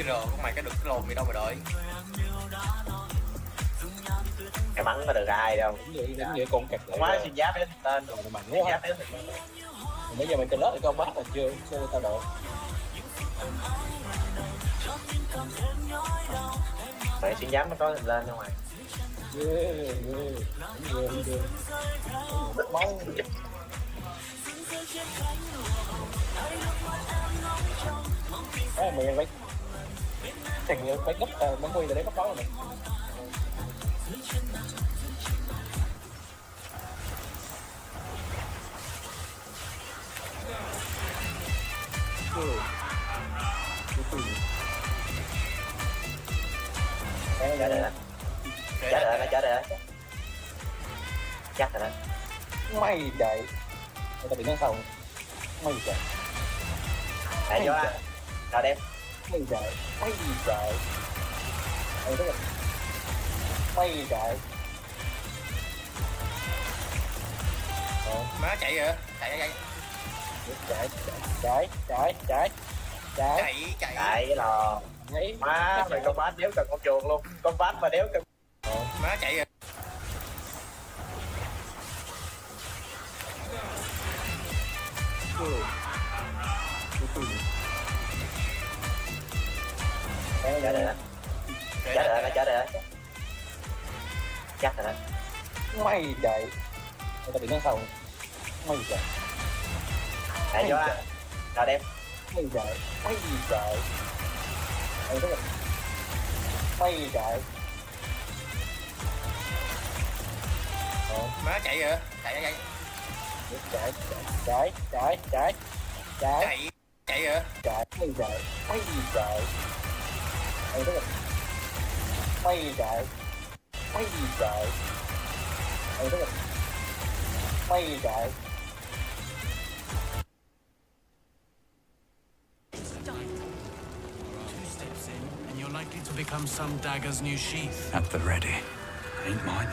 Chứ rồi con mày cái được cái lồn gì đâu mà đợi. Cái bắn có được ai đâu. Đúng như con cặc lại. Quá xuyên giáp đến tên rồi mạnh xuyên quá. giáp đến. Bây giờ mày cần lớp thì con bắt là chưa tao đợi. Mày xuyên giáp nó có lên đâu mày. Ghê. Máu. Mày phải thằng như phải gấp bắn quy để gấp đó này. Chết rồi đó. Chết rồi đó. Chắc rồi đó. Mày chạy. Tao bị nó sau. Mày chạy. Chạy vô á. Rồi đem. Mày chạy. Mày chạy. Má chạy rồi. Chạy cái lò. Má mày con bát đéo cần con chuột luôn. Con bát mà đéo cần. Má chạy rồi. Chết rồi đó. Chết rồi đó. Chắc rồi đó. Mày chạy. Tao bị nó sau. Mày chạy. Chạy vô á. Rồi đem. Mày chạy. Má chạy rồi. Chạy rồi. And you're likely to become some dagger's new sheath. At the ready. Ain't mine.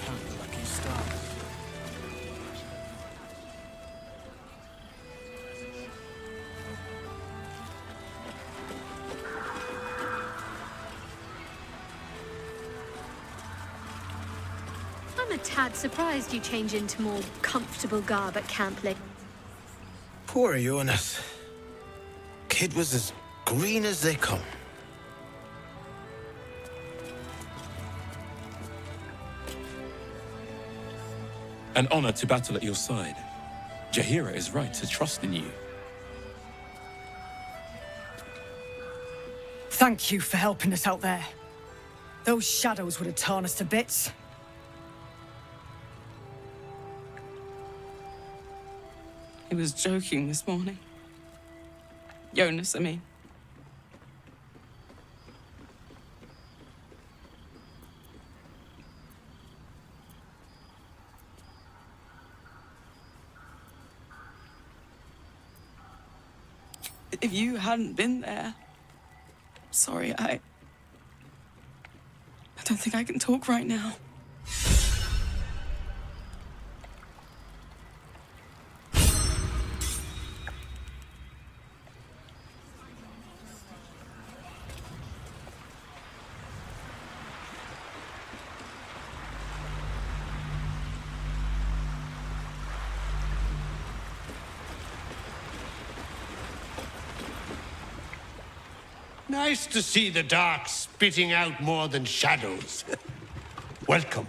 Count the lucky stars. I'm a tad surprised you change into more comfortable garb at camp late. Poor Jonas. Kid was as green as they come. An honor to battle at your side. Jahira is right to trust in you. Thank you for helping us out there. Those shadows would have torn us to bits. He was joking this morning. Jonas, I mean. If you hadn't been there... Sorry, I don't think I can talk right now. Nice to see the dark spitting out more than shadows. Welcome.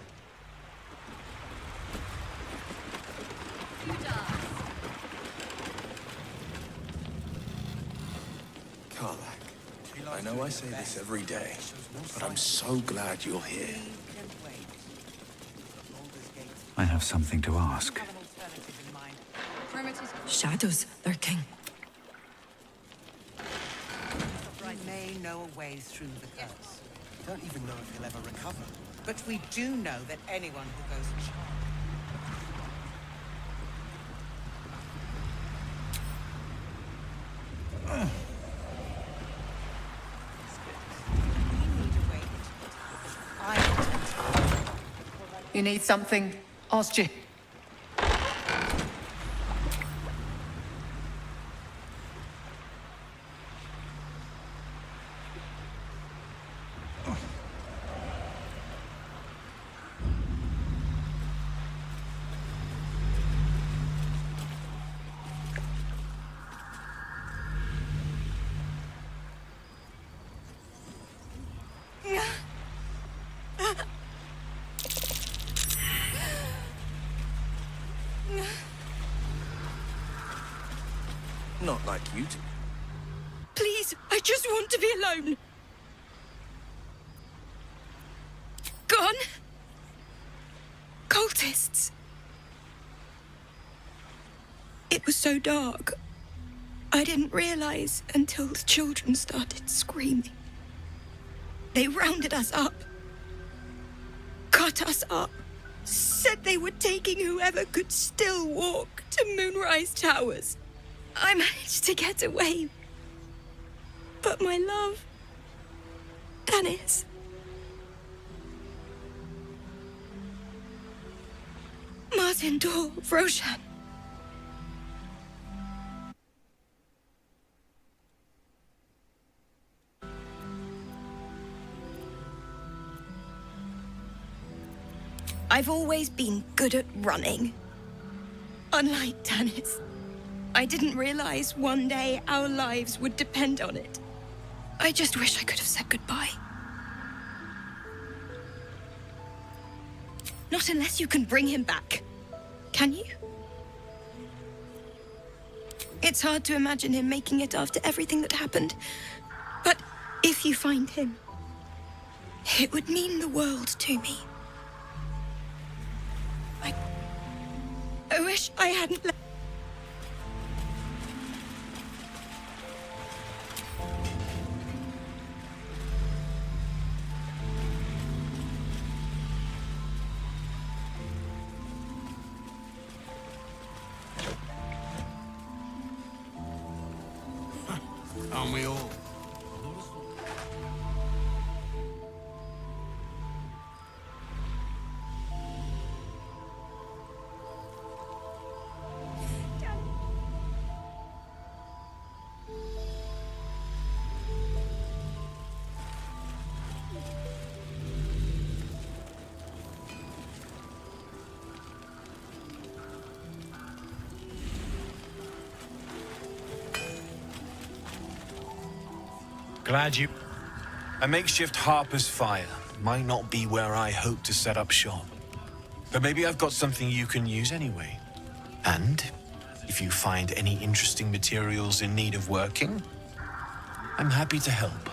Karlak, I know I say this every day, but I'm so glad you're here. I have something to ask. Shadows, their king. We may know a way through the curse. Don't even know if he'll ever recover. But we do know that anyone who goes... You need something? Ask you. Not like you do. Please, I just want to be alone. Gone? Cultists. It was so dark. I didn't realize until the children started screaming. They rounded us up. Cut us up. Said they were taking whoever could still walk to Moonrise Towers. I managed to get away. But my love, Dennis. Martin Dor, Roshan. I've always been good at running. Unlike Dennis, I didn't realize one day our lives would depend on it. I just wish I could have said goodbye. Not unless you can bring him back. Can you? It's hard to imagine him making it after everything that happened. But if you find him, it would mean the world to me. I wish I hadn't left. Aren't we all? Glad you... A makeshift Harper's Fire might not be where I hope to set up shop. But maybe I've got something you can use anyway. And if you find any interesting materials in need of working, I'm happy to help.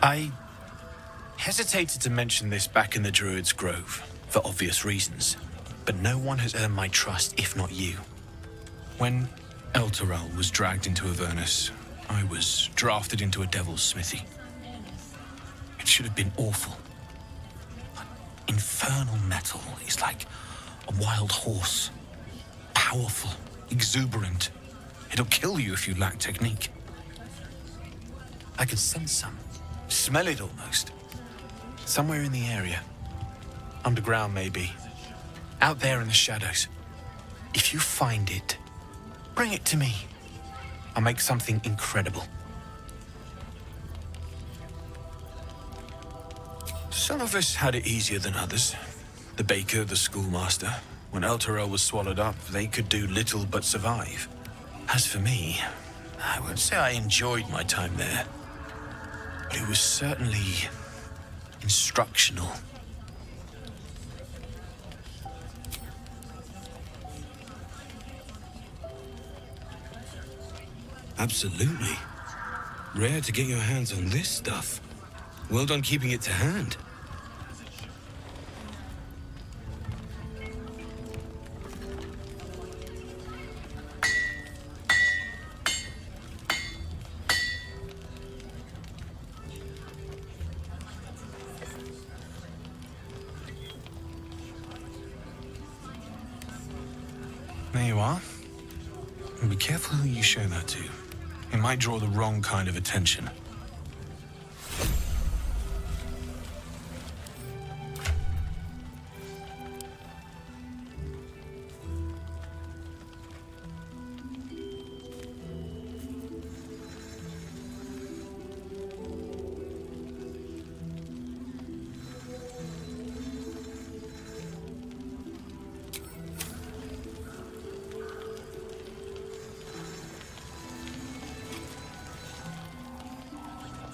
I hesitated to mention this back in the Druid's Grove, for obvious reasons. But no one has earned my trust, if not you. When Elturel was dragged into Avernus, I was drafted into a devil's smithy. It should have been awful. But infernal metal is like a wild horse. Powerful, exuberant. It'll kill you if you lack technique. I can sense some. Smell it almost. Somewhere in the area. Underground, maybe. Out there in the shadows. If you find it, bring it to me. I'll make something incredible. Some of us had it easier than others. The baker, the schoolmaster. When Elturel was swallowed up, they could do little but survive. As for me, I won't say I enjoyed my time there. But it was certainly instructional. Absolutely. Rare to get your hands on this stuff. Well done keeping it to hand. There you are. And be careful who you show that to. It might draw the wrong kind of attention.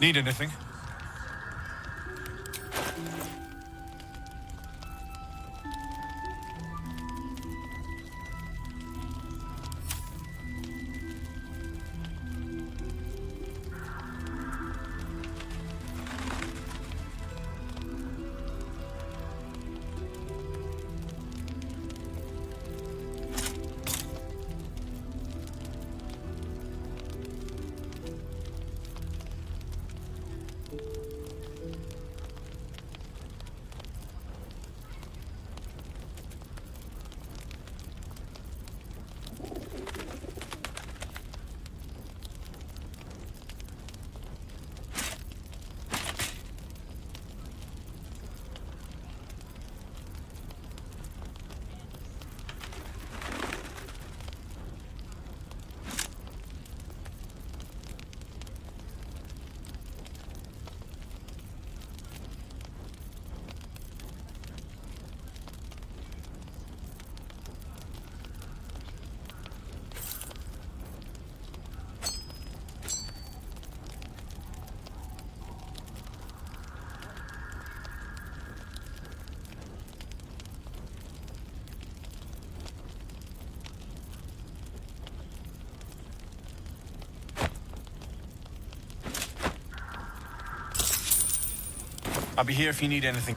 Need anything? I'll be here if you need anything.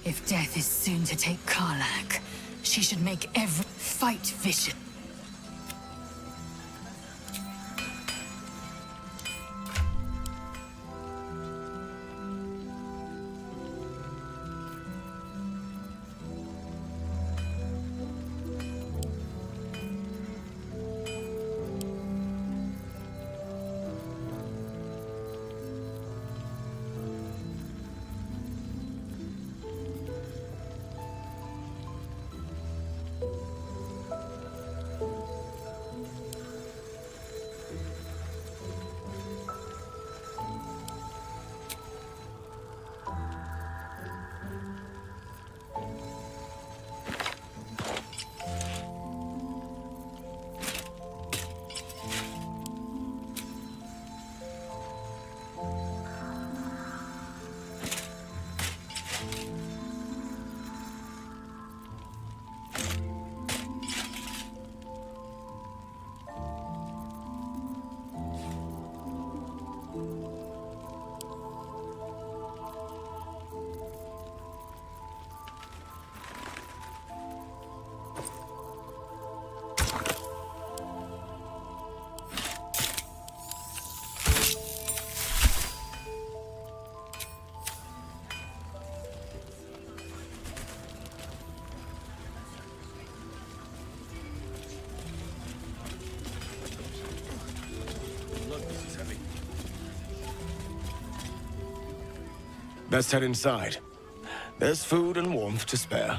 If death is soon to take Karlak, she should make every fight vicious. Let's head inside. There's food and warmth to spare.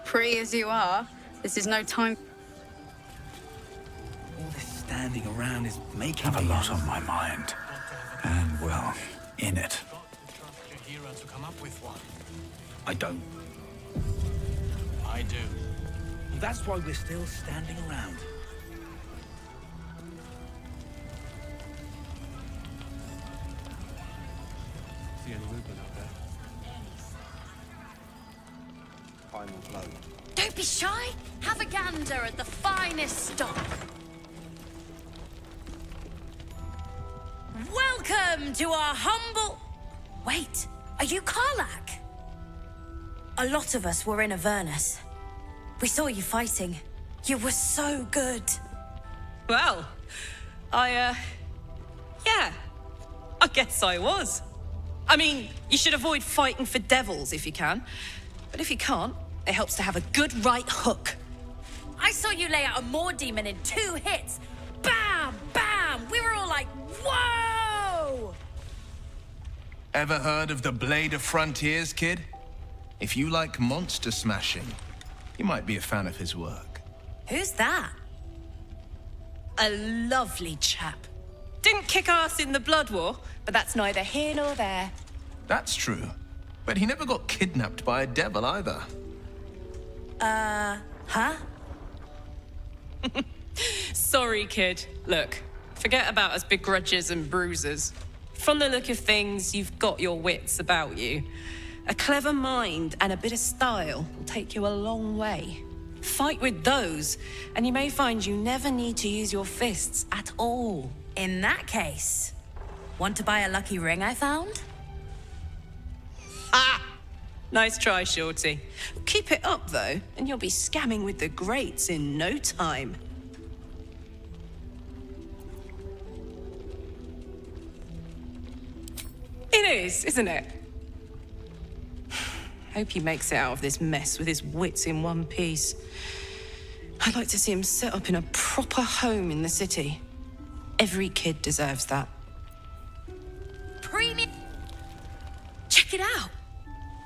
Pretty as you are, this is no time. All this standing around is making me... I have a lot on my mind. And, well, in it. Jaheira to come up with one. I don't. I do. That's why we're still standing around. See any movement out there? Final blow. Don't be shy. Have a gander at the finest stock. Welcome to our humble... Wait, are you Karlak? A lot of us were in Avernus. We saw you fighting. You were so good. Well, yeah, I guess I was. I mean, you should avoid fighting for devils if you can. But if you can't, it helps to have a good right hook. I saw you lay out a Moor demon in 2 hits. Bam! Bam! We were all like, whoa! Ever heard of the Blade of Frontiers, kid? If you like monster smashing, you might be a fan of his work. Who's that? A lovely chap. Didn't kick ass in the Blood War, but that's neither here nor there. That's true. But he never got kidnapped by a devil either. Huh? sorry, kid. Look, forget about us begrudges and bruisers. From the look of things, you've got your wits about you. A clever mind and a bit of style will take you a long way. Fight with those, and you may find you never need to use your fists at all. In that case, want to buy a lucky ring I found? Ah! Nice try, Shorty. Keep it up, though, and you'll be scamming with the greats in no time. It is, isn't it? Hope he makes it out of this mess with his wits in one piece. I'd like to see him set up in a proper home in the city. Every kid deserves that. Premium. Check it out.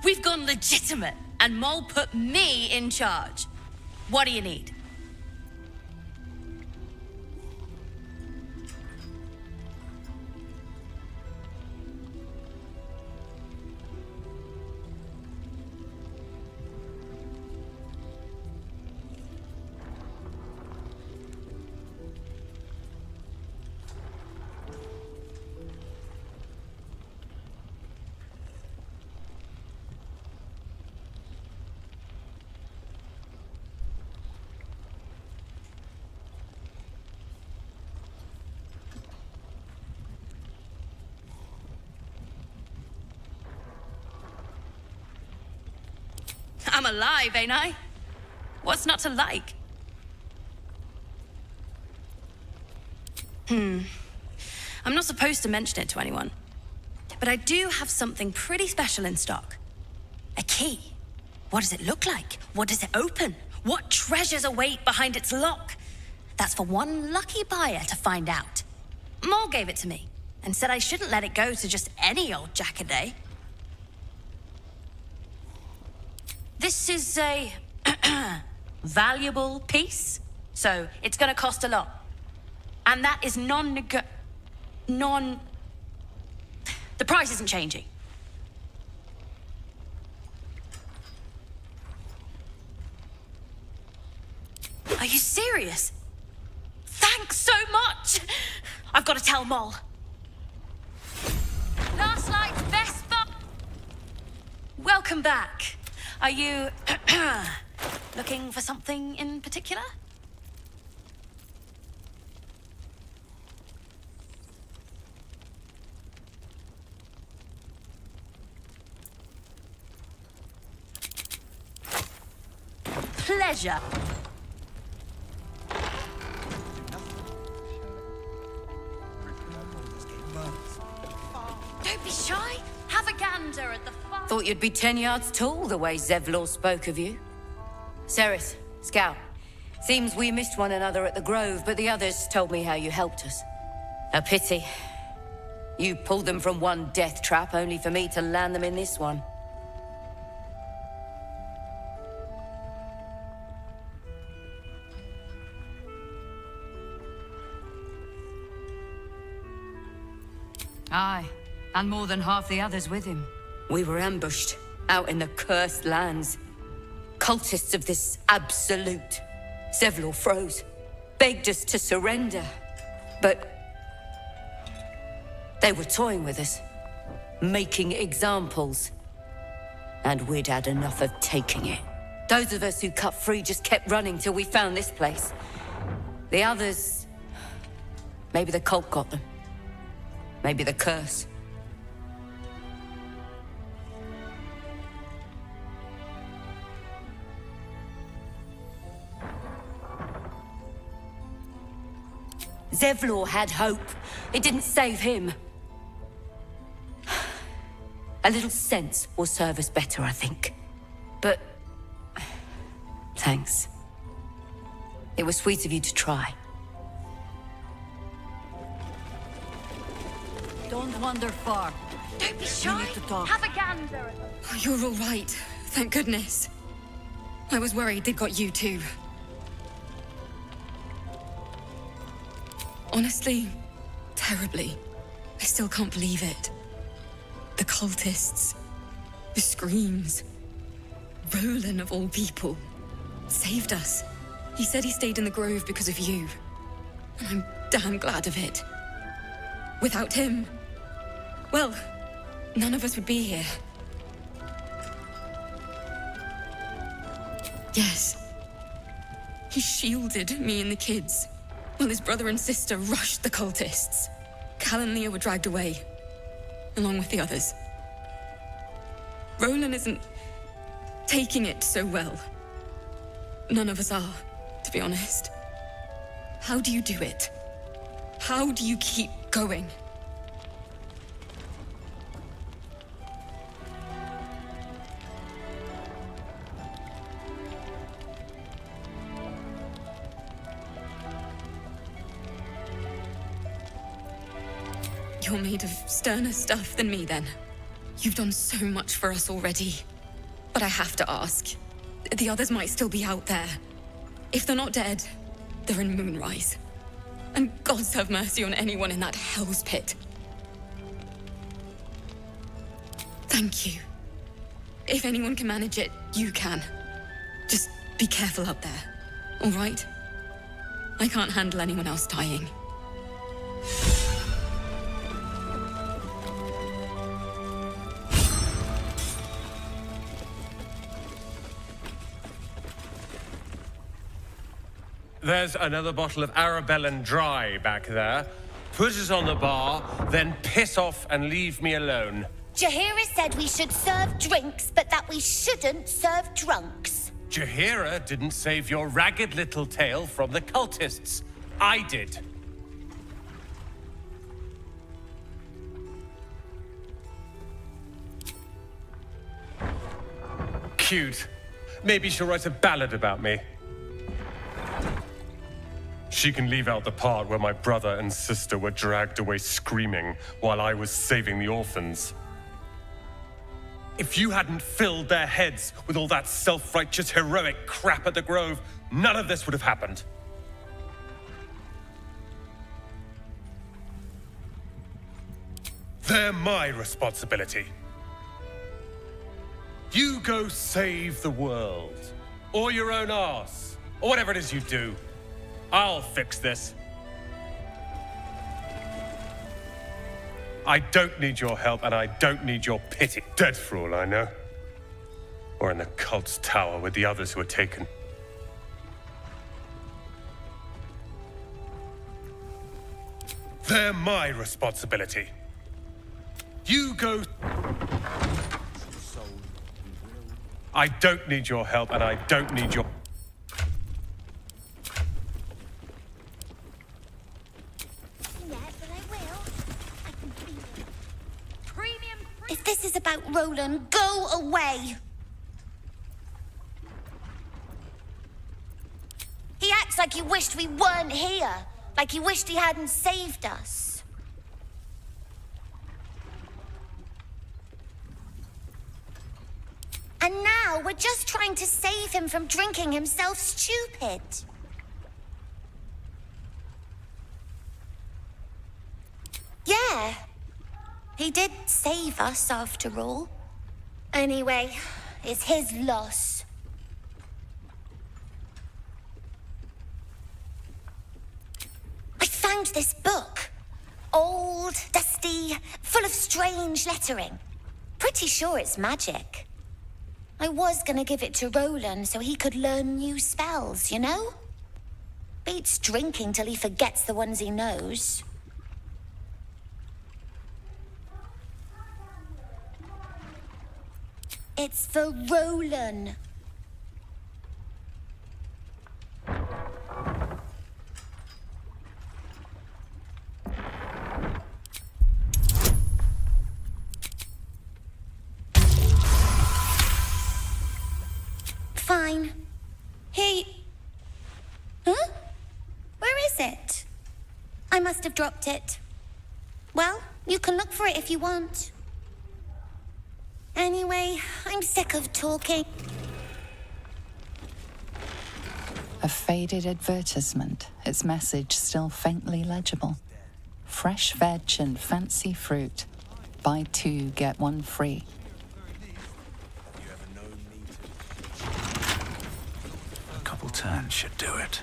We've gone legitimate, and Mole put me in charge. What do you need? I'm alive, ain't I? What's not to like? I'm not supposed to mention it to anyone, but I do have something pretty special in stock. A key. What does it look like? What does it open? What treasures await behind its lock? That's for one lucky buyer to find out. Mole gave it to me and said I shouldn't let it go to just any old jackaday. This is a valuable piece, so it's gonna cost a lot. And that is the price isn't changing. Are you serious? Thanks so much! I've got to tell Mole. Last night's best buy. Welcome back. Are you looking for something in particular? Pleasure. Don't be shy. Have a gander at the farm. Thought you'd be 10 yards tall the way Zevlor spoke of you. Ceres, Scout. Seems we missed one another at the Grove, but the others told me how you helped us. A pity. You pulled them from one death trap, only for me to land them in this one. Aye, and more than half the others with him. We were ambushed, out in the cursed lands. Cultists of this absolute. Zevlor froze, begged us to surrender. But they were toying with us, making examples. And we'd had enough of taking it. Those of us who cut free just kept running till we found this place. The others... maybe the cult got them. Maybe the curse. Zevlor had hope. It didn't save him. A little sense will serve us better, I think. But... thanks. It was sweet of you to try. Don't wander far. Don't be shy. Have a gander. You're all right. Thank goodness. I was worried they'd got you too. Honestly, terribly. I still can't believe it. The cultists, the screams. Roland, of all people, saved us. He said he stayed in the Grove because of you. And I'm damn glad of it. Without him, well, none of us would be here. Yes. He shielded me and the kids, while his brother and sister rushed the cultists. Cal and Leah were dragged away, along with the others. Roland isn't taking it so well. None of us are, to be honest. How do you do it? How do you keep going? You're made of sterner stuff than me, then. You've done so much for us already. But I have to ask. The others might still be out there. If they're not dead, they're in Moonrise. And gods have mercy on anyone in that hell's pit. Thank you. If anyone can manage it, you can. Just be careful up there, all right? I can't handle anyone else dying. There's another bottle of Arabellan Dry back there. Put it on the bar, then piss off and leave me alone. Jaheira said we should serve drinks, but that we shouldn't serve drunks. Jaheira didn't save your ragged little tail from the cultists. I did. Cute. Maybe she'll write a ballad about me. She can leave out the part where my brother and sister were dragged away screaming while I was saving the orphans. If you hadn't filled their heads with all that self-righteous, heroic crap at the Grove, none of this would have happened. They're my responsibility. You go save the world, or your own arse, or whatever it is you do. I'll fix this. I don't need your help, and I don't need your pity. Dead for all I know. Or in the cult's tower with the others who were taken. They're my responsibility. You go... I don't need your help, and I don't need your... If this is about Roland, go away! He acts like he wished we weren't here. Like he wished he hadn't saved us. And now we're just trying to save him from drinking himself stupid. Yeah. He did save us, after all. Anyway, it's his loss. I found this book. Old, dusty, full of strange lettering. Pretty sure it's magic. I was gonna give it to Roland so he could learn new spells, you know? Beats drinking till he forgets the ones he knows. It's for Roland. Fine. Hey. Huh? Where is it? I must have dropped it. Well, you can look for it if you want. Anyway, I'm sick of talking. A faded advertisement, its message still faintly legible. Fresh veg and fancy fruit. Buy 2, get 1 free. A couple turns should do it.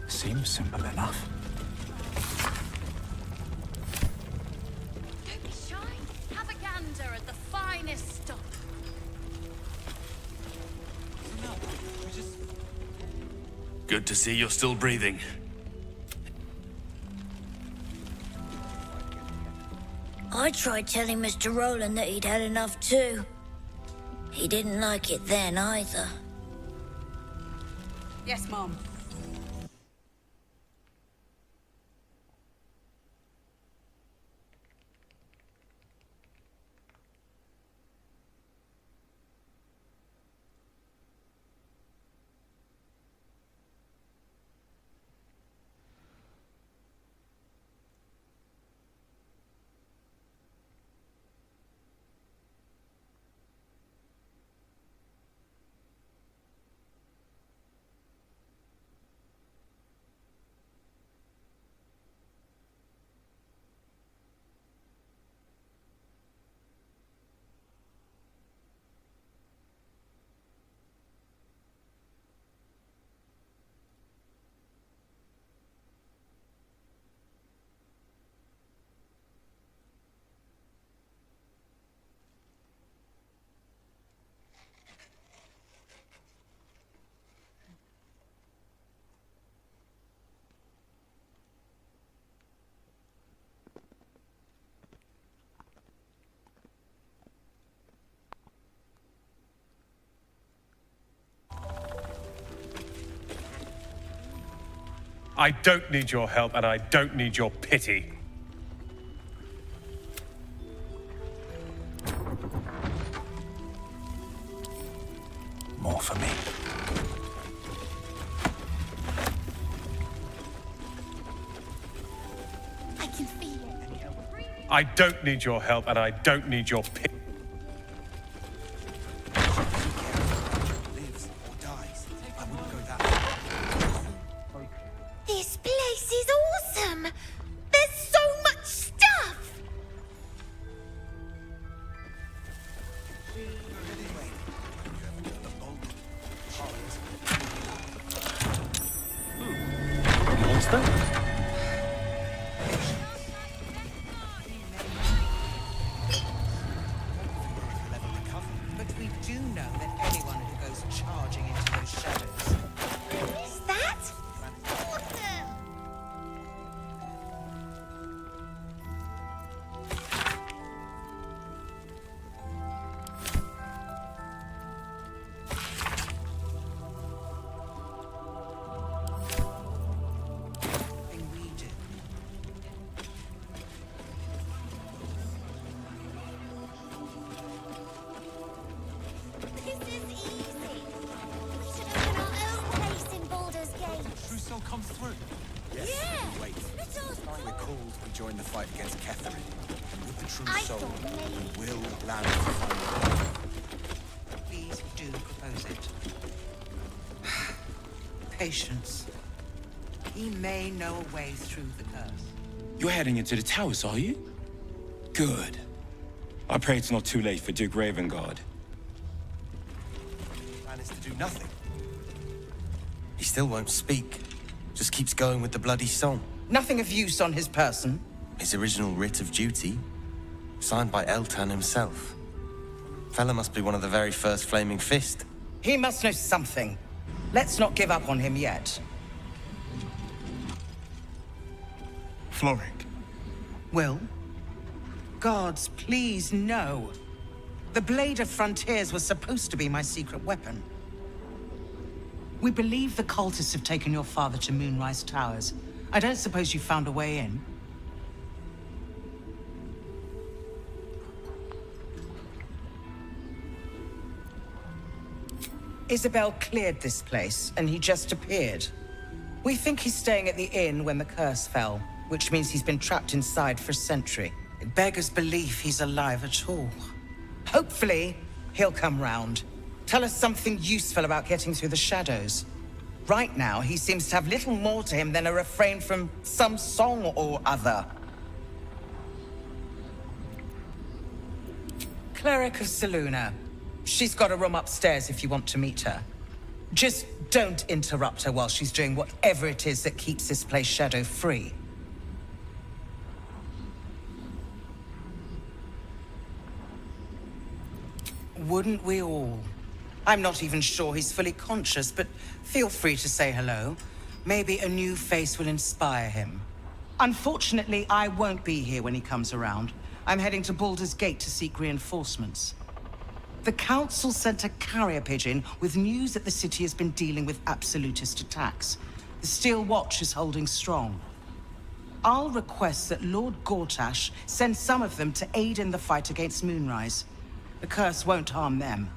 Seems simple enough. Don't be shy. Have a gander at the finest stock. Good to see you're still breathing. I tried telling Mr. Rowland that he'd had enough too. He didn't like it then either. Yes, Mom. I don't need your help, and I don't need your pity. More for me. I can feel it. I don't need your help, and I don't need your pity. This place is awesome! There's so much stuff! Monster? But we do know that anyone who goes charging into those shadows. Is that? Awesome! Thing we do. This is easy. We should open our own place in Baldur's Gate. Cruson comes through. Yeah! Wait. Little We're called to join the fight against Catherine. And with the true I soul, thought maybe. we will land to find her. Please do propose it. Patience. He may know a way through the curse. You're heading into the towers, are you? Good. I pray it's not too late for Duke Ravengard. Plan is to do nothing. He still won't speak. Just keeps going with the bloody song. Nothing of use on his person. His original writ of duty, signed by Eltan himself. Fella must be one of the very first Flaming Fist. He must know something. Let's not give up on him yet. Floric. Will? Gods, please, no. The Blade of Frontiers was supposed to be my secret weapon. We believe the cultists have taken your father to Moonrise Towers. I don't suppose you found a way in? Isabel cleared this place, and he just appeared. We think he's staying at the inn when the curse fell. which means he's been trapped inside for a century. It beggars belief he's alive at all. Hopefully, he'll come round. Tell us something useful about getting through the shadows. Right now, he seems to have little more to him than a refrain from some song or other. Cleric of Seluna. She's got a room upstairs if you want to meet her. Just don't interrupt her while she's doing whatever it is that keeps this place shadow-free. Wouldn't we all? I'm not even sure he's fully conscious, but feel free to say hello. Maybe a new face will inspire him. Unfortunately, I won't be here when he comes around. I'm heading to Baldur's Gate to seek reinforcements. The Council sent a carrier pigeon with news that the city has been dealing with absolutist attacks. The Steel Watch is holding strong. I'll request that Lord Gortash send some of them to aid in the fight against Moonrise. The curse won't harm them.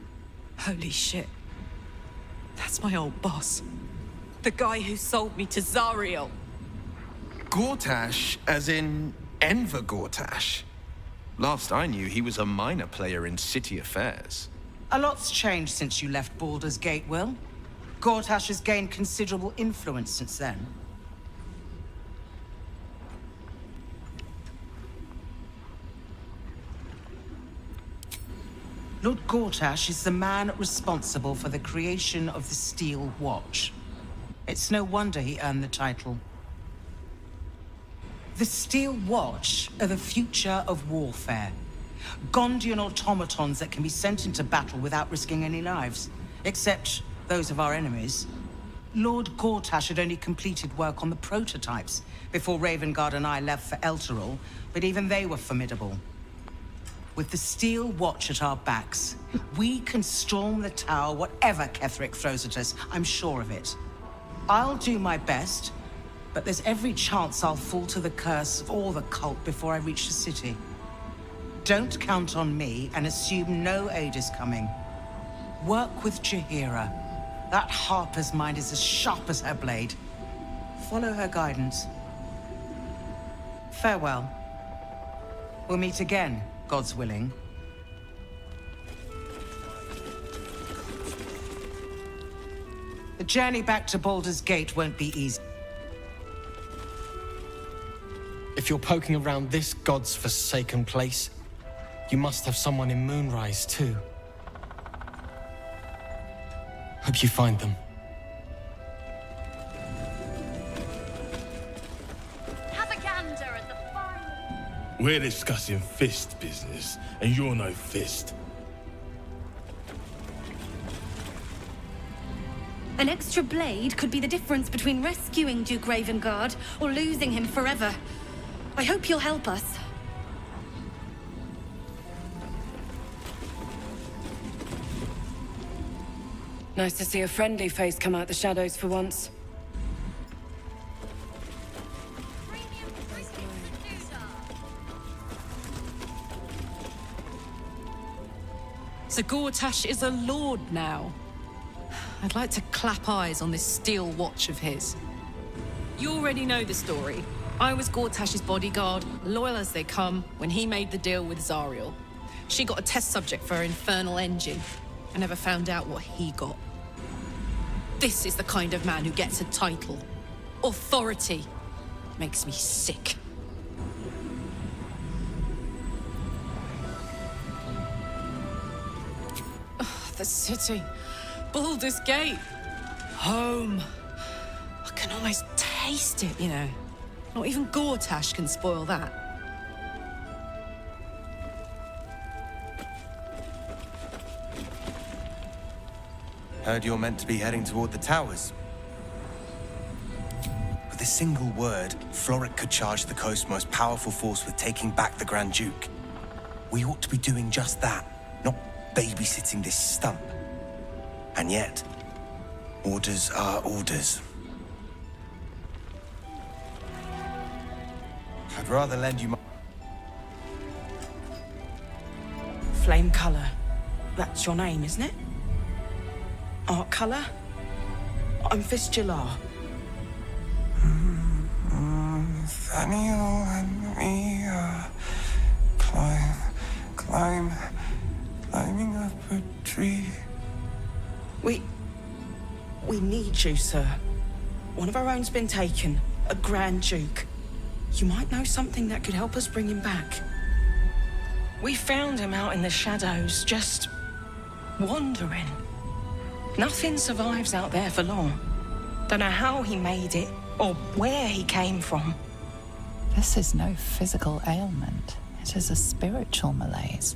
Holy shit. That's my old boss. The guy who sold me to Zariel. Gortash, as in Enver Gortash. Last I knew, he was a minor player in city affairs. A lot's changed since you left Baldur's Gate, Will. Gortash has gained considerable influence since then. Lord Gortash is the man responsible for the creation of the Steel Watch. It's no wonder he earned the title. The Steel Watch are the future of warfare. Gondian automatons that can be sent into battle without risking any lives, except those of our enemies. Lord Gortash had only completed work on the prototypes before Ravengard and I left for Elturel, but even they were formidable. With the Steel Watch at our backs, we can storm the tower whatever Ketheric throws at us, I'm sure of it. I'll do my best, but there's every chance I'll fall to the curse or the cult before I reach the city. Don't count on me and assume no aid is coming. Work with Jaheira. That Harper's mind is as sharp as her blade. Follow her guidance. Farewell. We'll meet again, God's willing. The journey back to Baldur's Gate won't be easy. If you're poking around this god's forsaken place, you must have someone in Moonrise too. Hope you find them. Have a gander at the fun. We're discussing fist business, and you're no fist. An extra blade could be the difference between rescuing Duke Ravengard or losing him forever. I hope you'll help us. Nice to see a friendly face come out the shadows for once. So Gortash is a lord now. I'd like to clap eyes on this Steel Watch of his. You already know the story. I was Gortash's bodyguard, loyal as they come, when he made the deal with Zariel. She got a test subject for her infernal engine. I never found out what he got. This is the kind of man who gets a title. Authority. Makes me sick. Oh, the city. Baldur's Gate. Home. I can almost taste it, you know. Not even Gortash can spoil that. Heard you're meant to be heading toward the towers. With a single word, Floric could charge the coast's most powerful force with taking back the Grand Duke. We ought to be doing just that, not babysitting this stump. And yet, orders are orders. I'd rather lend you my... Flame colour. That's your name, isn't it? Art colour? I'm Fistula. Nathaniel and me are climbing up a tree. We need you, sir. One of our own's been taken, a Grand Duke. You might know something that could help us bring him back. We found him out in the shadows, just wandering. Nothing survives out there for long. Don't know how he made it, or where he came from. This is no physical ailment. It is a spiritual malaise.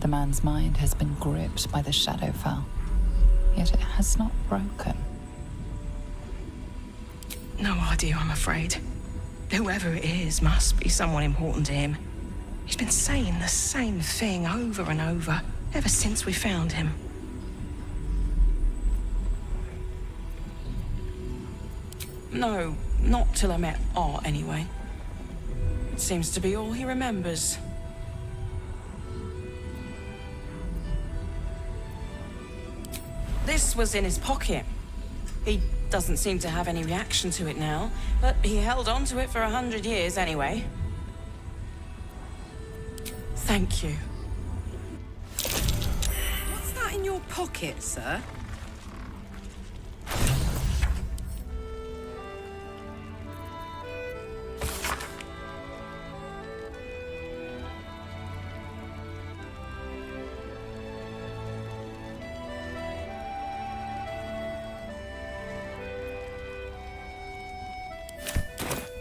The man's mind has been gripped by the Shadowfell, yet it has not broken. No idea, I'm afraid. Whoever it is must be someone important to him. He's been saying the same thing over and over, ever since we found him. No, not till I met Art, anyway. It seems to be all he remembers. This was in his pocket. He doesn't seem to have any reaction to it now, but he held on to it for 100 years anyway. Thank you. What's that in your pocket, sir?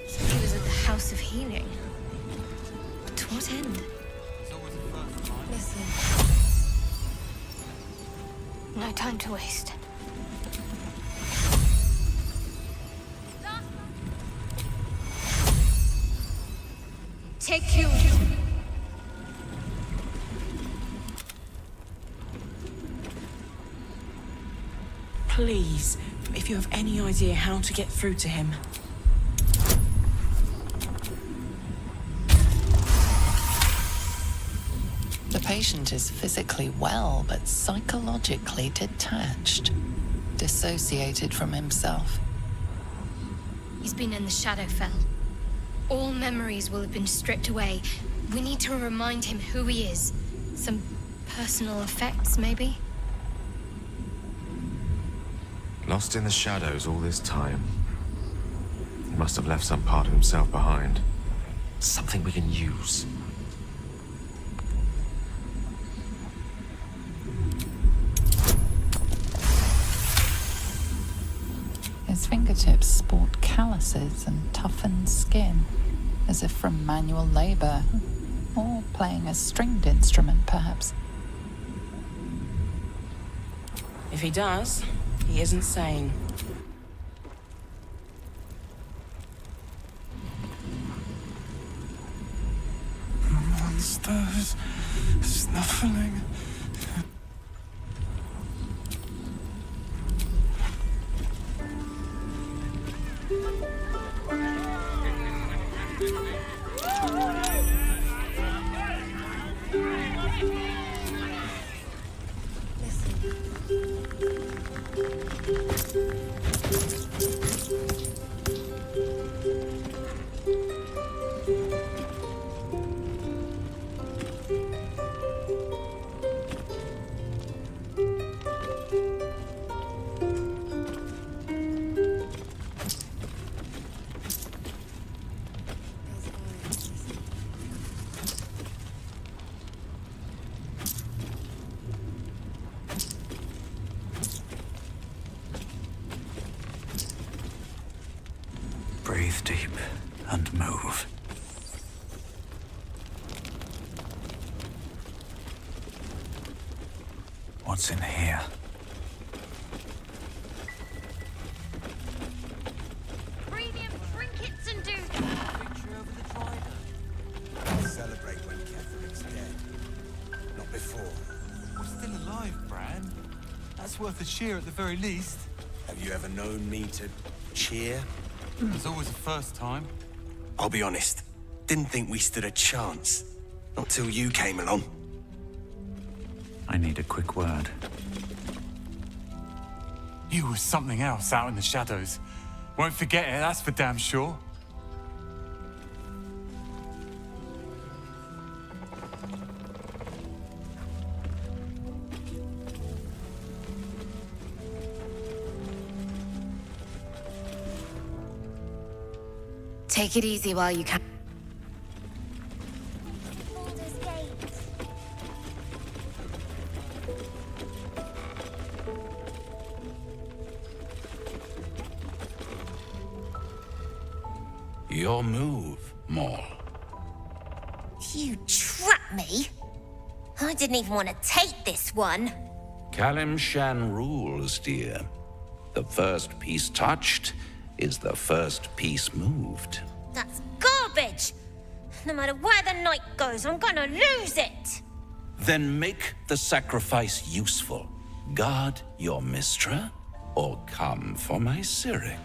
He was at the House of Healing. To what end? Listen. No time to waste. Take you. Please, if you have any idea how to get through to him. The patient is physically well, but psychologically detached, dissociated from himself. He's been in the Shadowfell. All memories will have been stripped away. We need to remind him who he is. Some personal effects, maybe? Lost in the shadows all this time. He must have left some part of himself behind. Something we can use. His fingertips sport calluses and toughened skin, as if from manual labor, or playing a stringed instrument, perhaps. If he does, he isn't sane. Monsters snuffling. Breathe deep and move. What's in here? Premium trinkets and dudes. Celebrate when Catherine's dead. Not before. We're still alive, Bran. That's worth a cheer at the very least. Have you ever known me to cheer? There's always a first time. I'll be honest. Didn't think we stood a chance. Not till you came along. I need a quick word. You were something else out in the shadows. Won't forget it, that's for damn sure. Take it easy while you can. Your move, Maul. You trapped me? I didn't even want to take this one. Kalimshan rules, dear. The first piece touched is the first piece moved. That's garbage! No matter where the night goes, I'm gonna lose it! Then make the sacrifice useful. Guard your Mistra, or come for my Cyric.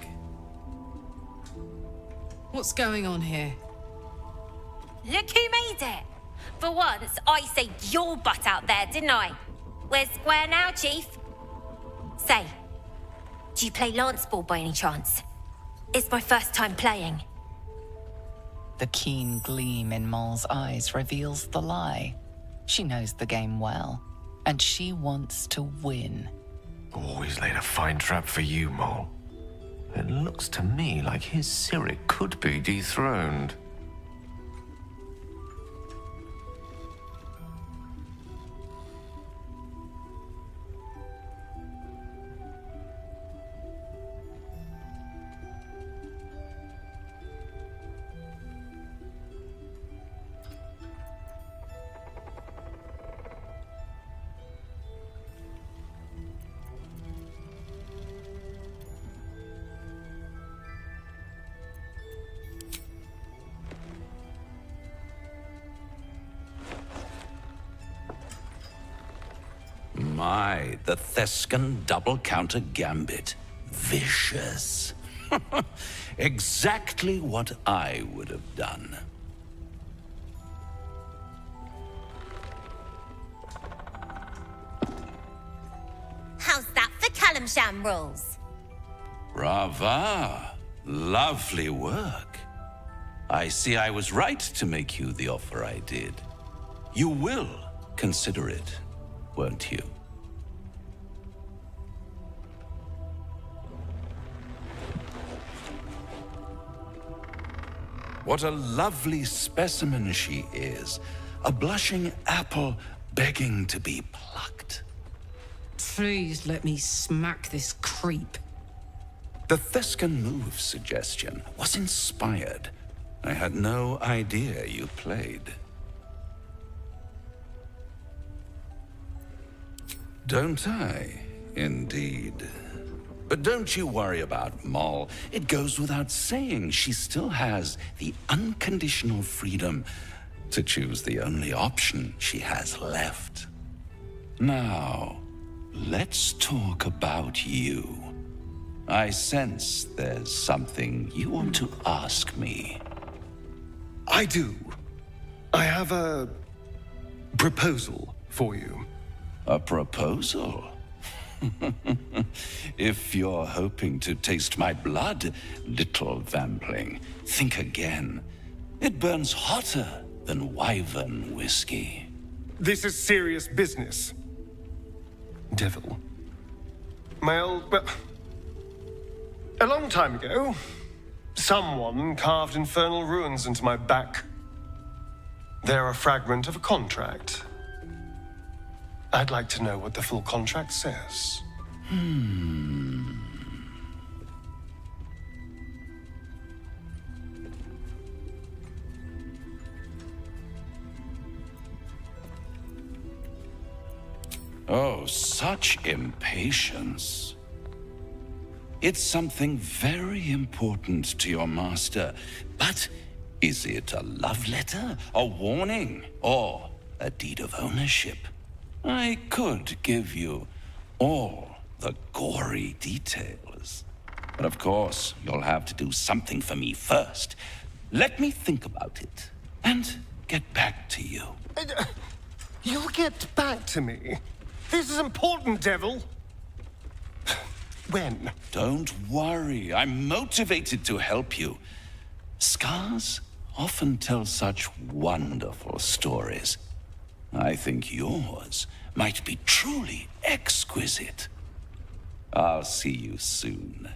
What's going on here? Look who made it! For once, I saved your butt out there, didn't I? We're square now, Chief. Say, do you play lance ball by any chance? It's my first time playing. The keen gleam in Maul's eyes reveals the lie. She knows the game well, and she wants to win. Always laid a fine trap for you, Maul. It looks to me like his Cyric could be dethroned. My, the Thescan double counter gambit. Vicious. Exactly what I would have done. How's that for Kalimshan rules? Brava. Lovely work. I see I was right to make you the offer I did. You will consider it, won't you? What a lovely specimen she is. A blushing apple begging to be plucked. Please let me smack this creep. The Thescan move suggestion was inspired. I had no idea you played. Don't I? Indeed. But don't you worry about Maul. It goes without saying she still has the unconditional freedom to choose the only option she has left. Now, let's talk about you. I sense there's something you want to ask me. I do. I have a proposal for you. A proposal? If you're hoping to taste my blood, little vampling, think again. It burns hotter than wyvern whiskey. This is serious business. Devil. Well, a long time ago, someone carved infernal runes into my back. They're a fragment of a contract. I'd like to know what the full contract says. Oh, such impatience. It's something very important to your master. But is it a love letter, a warning, or a deed of ownership? I could give you all the gory details. But of course, you'll have to do something for me first. Let me think about it and get back to you. You'll get back to me. This is important, Devil. When? Don't worry. I'm motivated to help you. Scars often tell such wonderful stories. I think yours might be truly exquisite. I'll see you soon.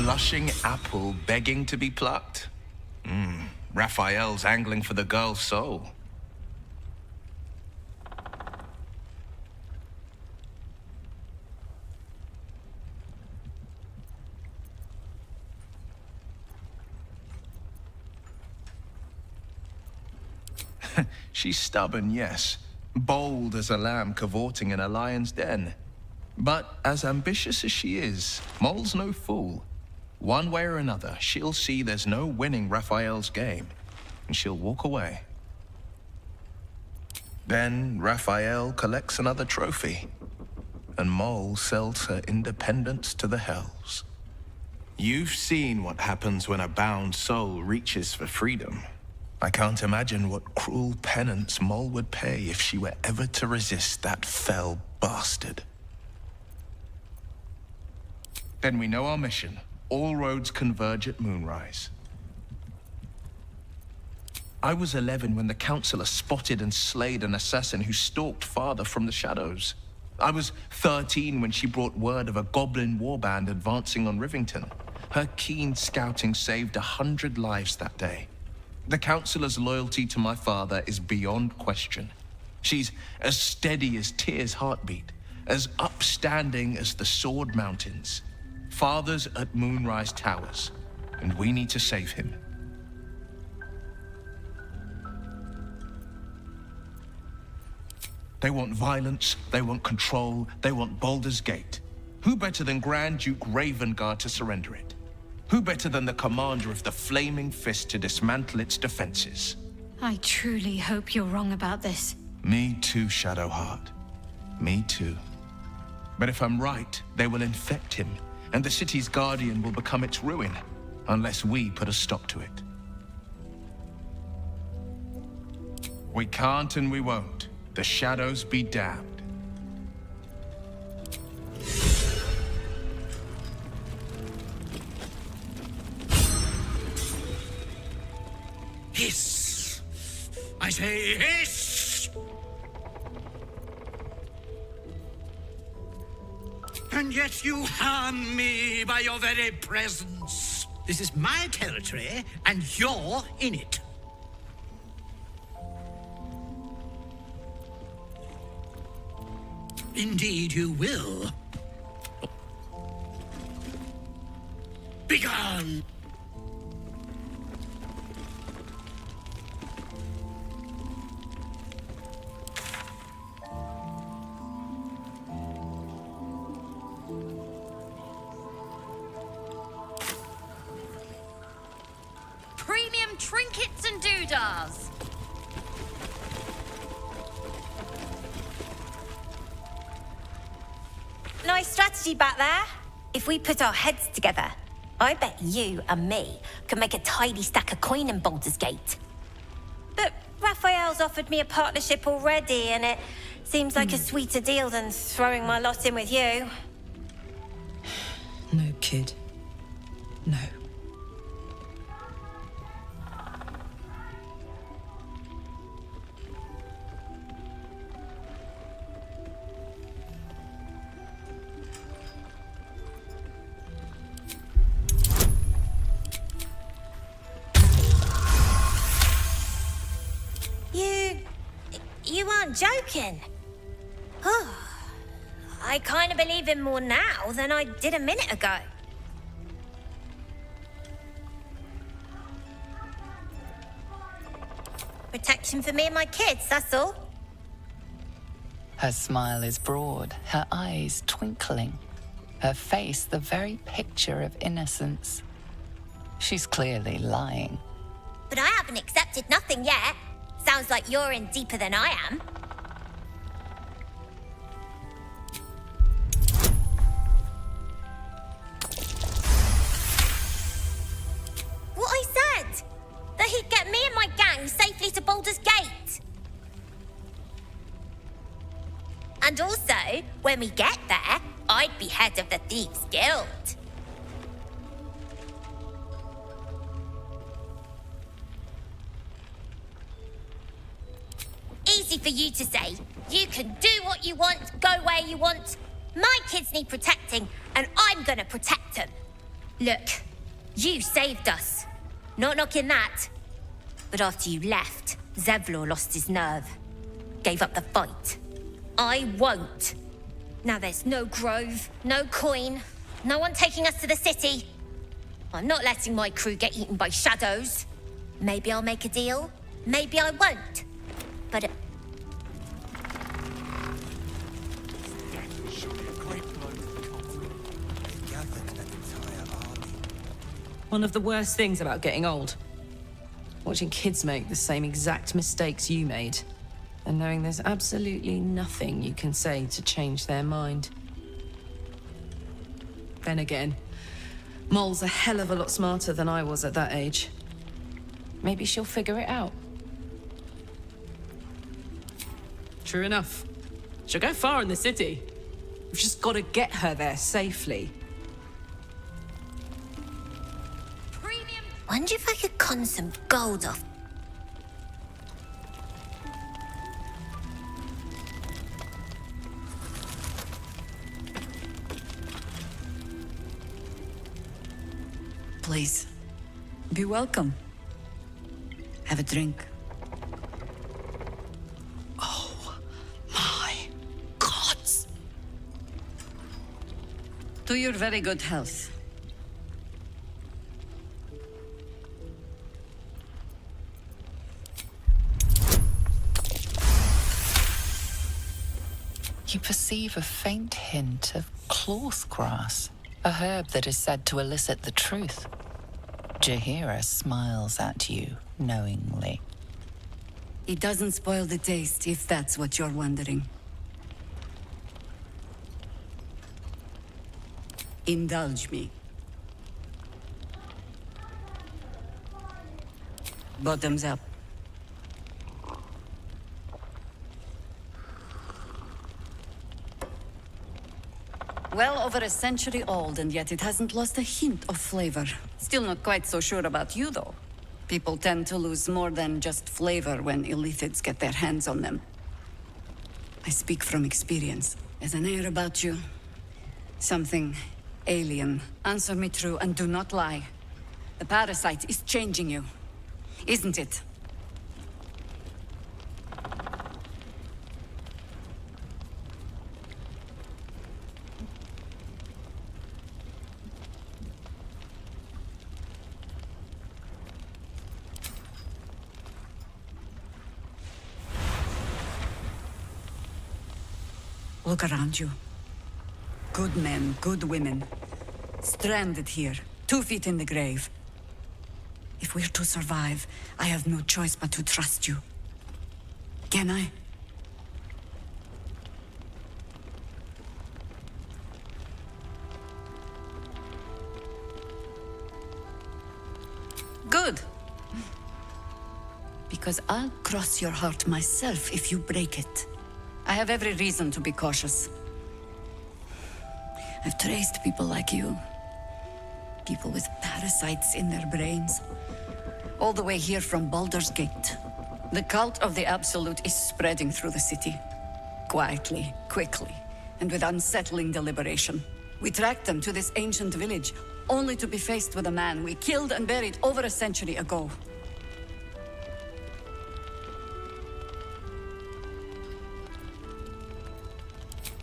blushing apple begging to be plucked? Raphael's angling for the girl's soul. She's stubborn, yes. Bold as a lamb cavorting in a lion's den. But as ambitious as she is, Mole's no fool. One way or another, she'll see there's no winning Raphael's game, and she'll walk away. Then Raphael collects another trophy, and Mole sells her independence to the hells. You've seen what happens when a bound soul reaches for freedom. I can't imagine what cruel penance Mole would pay if she were ever to resist that fell bastard. Then we know our mission. All roads converge at moonrise. I was 11 when the Councillor spotted and slayed an assassin who stalked Father from the shadows. I was 13 when she brought word of a goblin warband advancing on Rivington. Her keen scouting saved 100 lives that day. The Councillor's loyalty to my father is beyond question. She's as steady as Tyr's heartbeat, as upstanding as the Sword Mountains. Father's at Moonrise Towers, and we need to save him. They want violence, they want control, they want Baldur's Gate. Who better than Grand Duke Ravengard to surrender it? Who better than the commander of the Flaming Fist to dismantle its defenses? I truly hope you're wrong about this. Me too, Shadowheart. Me too. But if I'm right, they will infect him, and the city's guardian will become its ruin, unless we put a stop to it. We can't and we won't. The shadows be damned. Hiss! I say hiss! And yet you harm me by your very presence. This is my territory, and you're in it. Indeed you will. Begone! Premium trinkets and doodahs. Nice strategy back there. If we put our heads together, I bet you and me can make a tidy stack of coin in Baldur's Gate. But Raphael's offered me a partnership already, and it seems like a sweeter deal than throwing my lot in with you. No, kid. No. You aren't joking. Oh, I kind of believe him more now than I did a minute ago. Protection for me and my kids, that's all. Her smile is broad, her eyes twinkling, her face the very picture of innocence. She's clearly lying. But I haven't accepted nothing yet. Sounds like you're in deeper than I am. What I said! That he'd get me and my gang safely to Baldur's Gate. And also, when we get there, I'd be head of the Thieves' Guild. Easy for you to say. You can do what you want, go where you want. My kids need protecting, and I'm gonna protect them. Look, you saved us. Not knocking that. But after you left, Zevlor lost his nerve. Gave up the fight. I won't. Now there's no grove, no coin, no one taking us to the city. I'm not letting my crew get eaten by shadows. Maybe I'll make a deal, maybe I won't. But One of the worst things about getting old. Watching kids make the same exact mistakes you made. And knowing there's absolutely nothing you can say to change their mind. Then again, Mol's a hell of a lot smarter than I was at that age. Maybe she'll figure it out. True enough. She'll go far in the city. We've just got to get her there safely. wonder if I could con some gold off. Please, be welcome. Have a drink. Oh, my gods. To your very good health. You perceive a faint hint of cloth grass, a herb that is said to elicit the truth. Jahira smiles at you knowingly. It doesn't spoil the taste, if that's what you're wondering. Indulge me. Bottoms up. Well over a century old, and yet it hasn't lost a hint of flavor. Still not quite so sure about you, though. People tend to lose more than just flavor when illithids get their hands on them. I speak from experience. There's an air about you. Something alien. Answer me true and do not lie. The parasite is changing you, isn't it? Look around you. Good men, good women. Stranded here, 2 feet in the grave. If we're to survive, I have no choice but to trust you. Can I? Good. Because I'll cross your heart myself if you break it. I have every reason to be cautious. I've traced people like you. People with parasites in their brains. All the way here from Baldur's Gate. The cult of the Absolute is spreading through the city. Quietly, quickly, and with unsettling deliberation. We tracked them to this ancient village, only to be faced with a man we killed and buried over a century ago.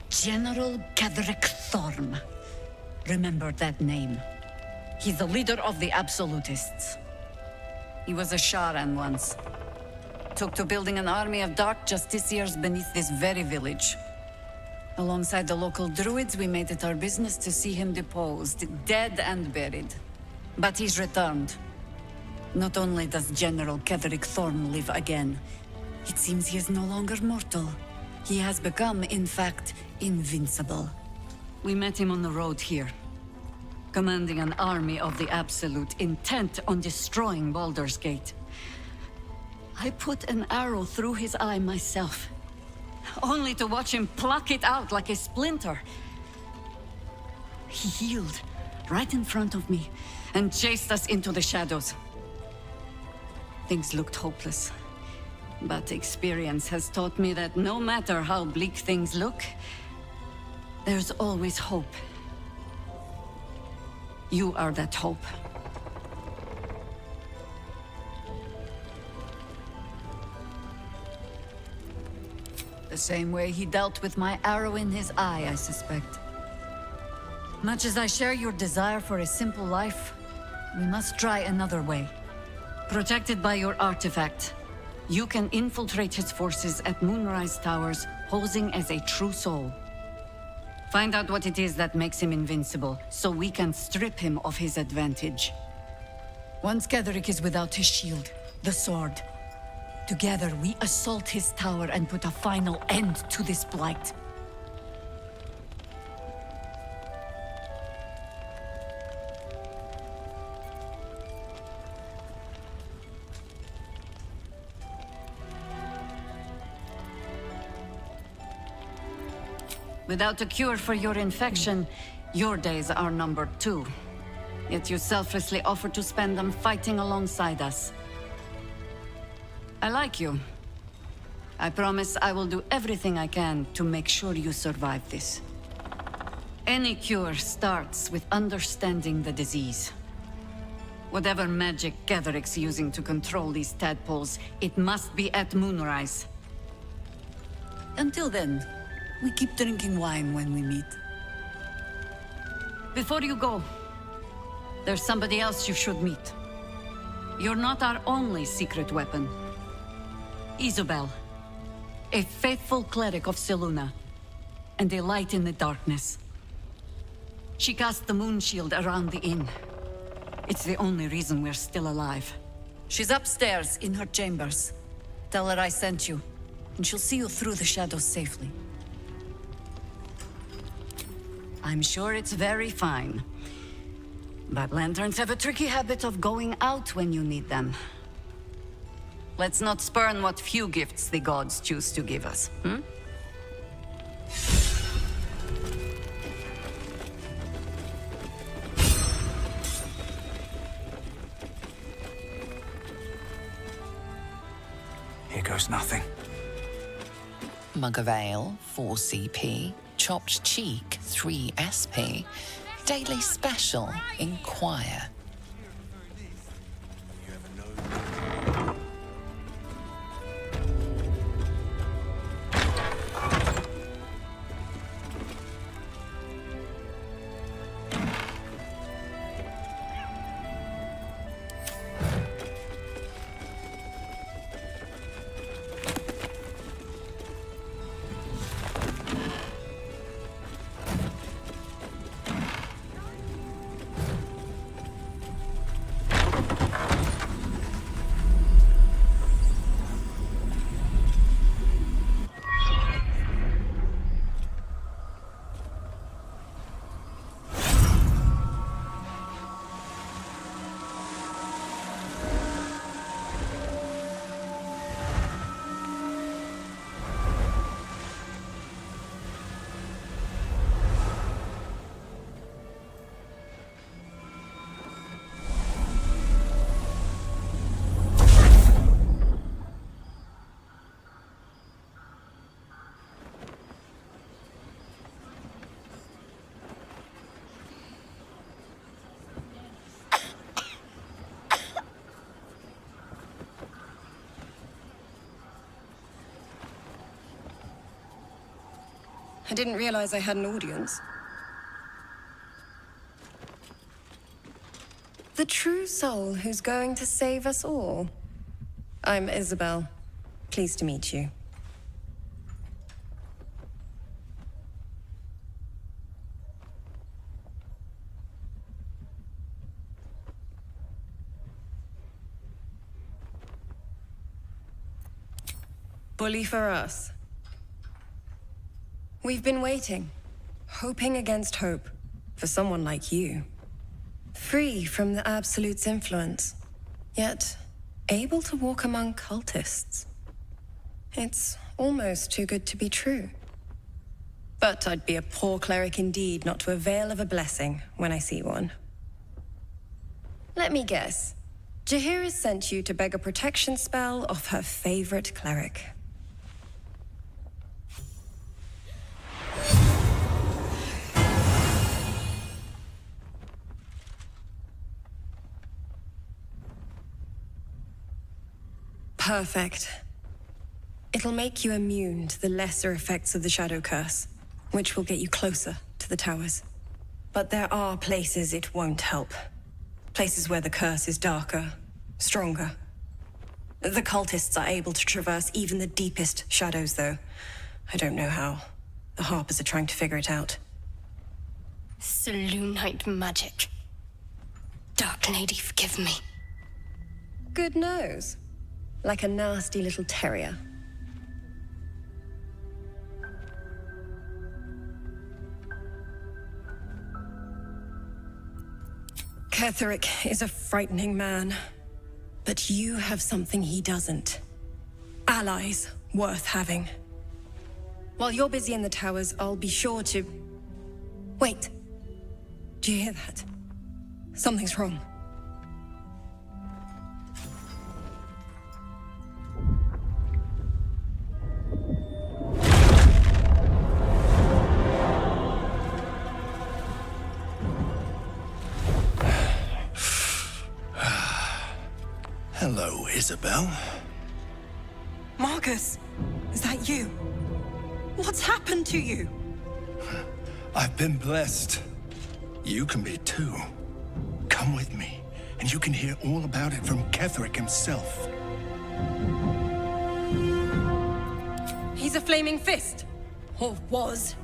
General Ketherick Thorm. Remember that name. He's the leader of the Absolutists. He was a Sharan once. Took to building an army of dark justiciars beneath this very village. Alongside the local druids, we made it our business to see him deposed, dead and buried. But he's returned. Not only does General Ketherick Thorm live again, it seems he is no longer mortal. He has become, in fact, invincible. We met him on the road here, commanding an army of the Absolute, intent on destroying Baldur's Gate. I put an arrow through his eye myself, only to watch him pluck it out like a splinter. He healed right in front of me and chased us into the shadows. Things looked hopeless. But experience has taught me that no matter how bleak things look, there's always hope. You are that hope. The same way he dealt with my arrow in his eye, I suspect. Much as I share your desire for a simple life, we must try another way. Protected by your artifact, you can infiltrate his forces at Moonrise Towers, posing as a true soul. Find out what it is that makes him invincible, so we can strip him of his advantage. Once Ketheric is without his shield, the sword, together we assault his tower and put a final end to this blight. Without a cure for your infection, your days are numbered too. Yet you selflessly offer to spend them fighting alongside us. I like you. I promise I will do everything I can to make sure you survive this. Any cure starts with understanding the disease. Whatever magic Ketheric's using to control these tadpoles, it must be at Moonrise. Until then, we keep drinking wine when we meet. Before you go, there's somebody else you should meet. You're not our only secret weapon. Isobel, a faithful cleric of Selûne, and a light in the darkness. She cast the moon shield around the inn. It's the only reason we're still alive. She's upstairs in her chambers. Tell her I sent you, and she'll see you through the shadows safely. I'm sure it's very fine. But lanterns have a tricky habit of going out when you need them. Let's not spurn what few gifts the gods choose to give us, hmm? Here goes nothing. Mug of ale, 4 CP. Chopped cheek, 3 SP. Daily special, inquire. I didn't realize I had an audience. The true soul who's going to save us all. I'm Isabel. Pleased to meet you. Bully for us. We've been waiting, hoping against hope, for someone like you. Free from the Absolute's influence, yet able to walk among cultists. It's almost too good to be true. But I'd be a poor cleric indeed not to avail of a blessing when I see one. Let me guess. Jaheira sent you to beg a protection spell off her favorite cleric. Perfect. It'll make you immune to the lesser effects of the Shadow Curse, which will get you closer to the towers. But there are places it won't help. Places where the curse is darker, stronger. The cultists are able to traverse even the deepest shadows, though. I don't know how. The Harpers are trying to figure it out. Selûnite magic. Dark Lady, forgive me. Good nose. Like a nasty little terrier. Ketheric is a frightening man. But you have something he doesn't. Allies worth having. While you're busy in the towers, I'll be sure to... Wait. Do you hear that? Something's wrong. Hello, Isabel. Marcus, is that you? What's happened to you? I've been blessed. You can be too. Come with me, and you can hear all about it from Ketheric himself. He's a flaming fist. Or was.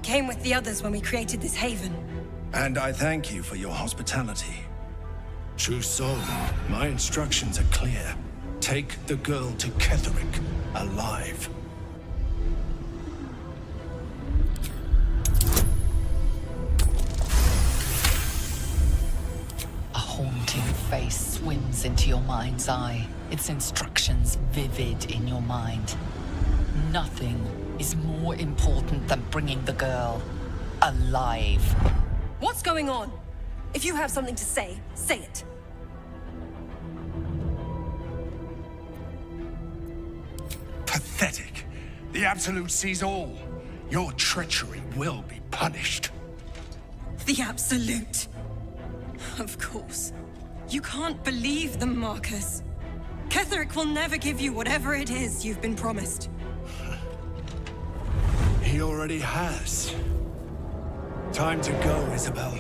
Came with the others when we created this haven. And I thank you for your hospitality. True soul, my instructions are clear. Take the girl to Ketheric, alive. A haunting face swims into your mind's eye, its instructions vivid in your mind. Nothing is more important than bringing the girl alive. What's going on? If you have something to say, say it. Pathetic. The Absolute sees all. Your treachery will be punished. The Absolute. Of course. You can't believe them, Marcus. Ketheric will never give you whatever it is you've been promised. He already has. Time to go, Isabel.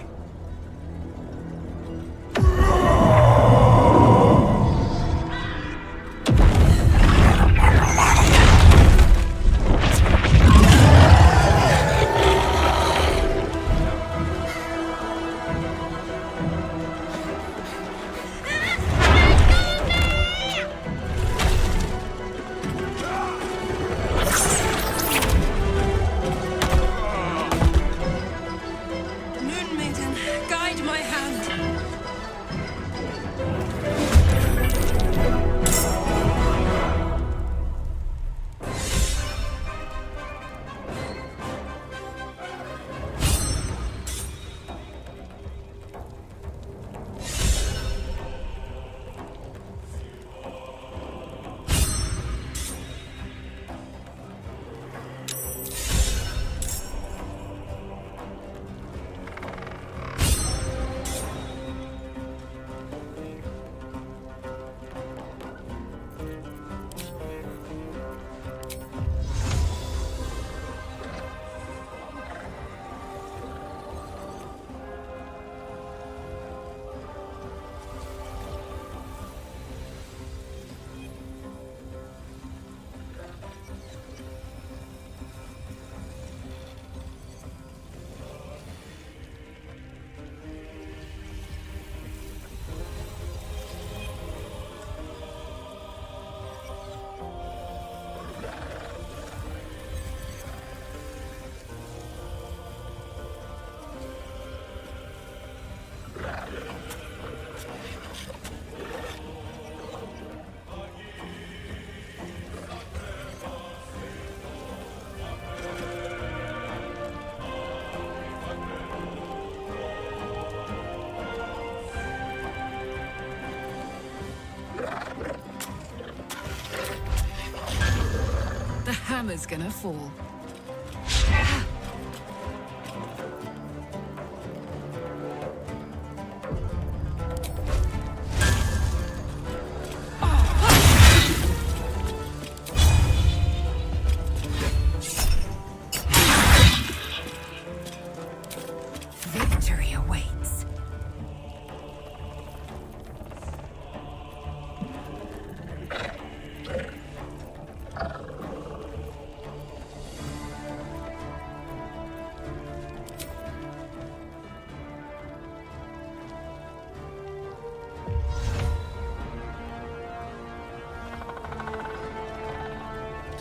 Moon Maiden, guide my hand. The hammer's gonna fall.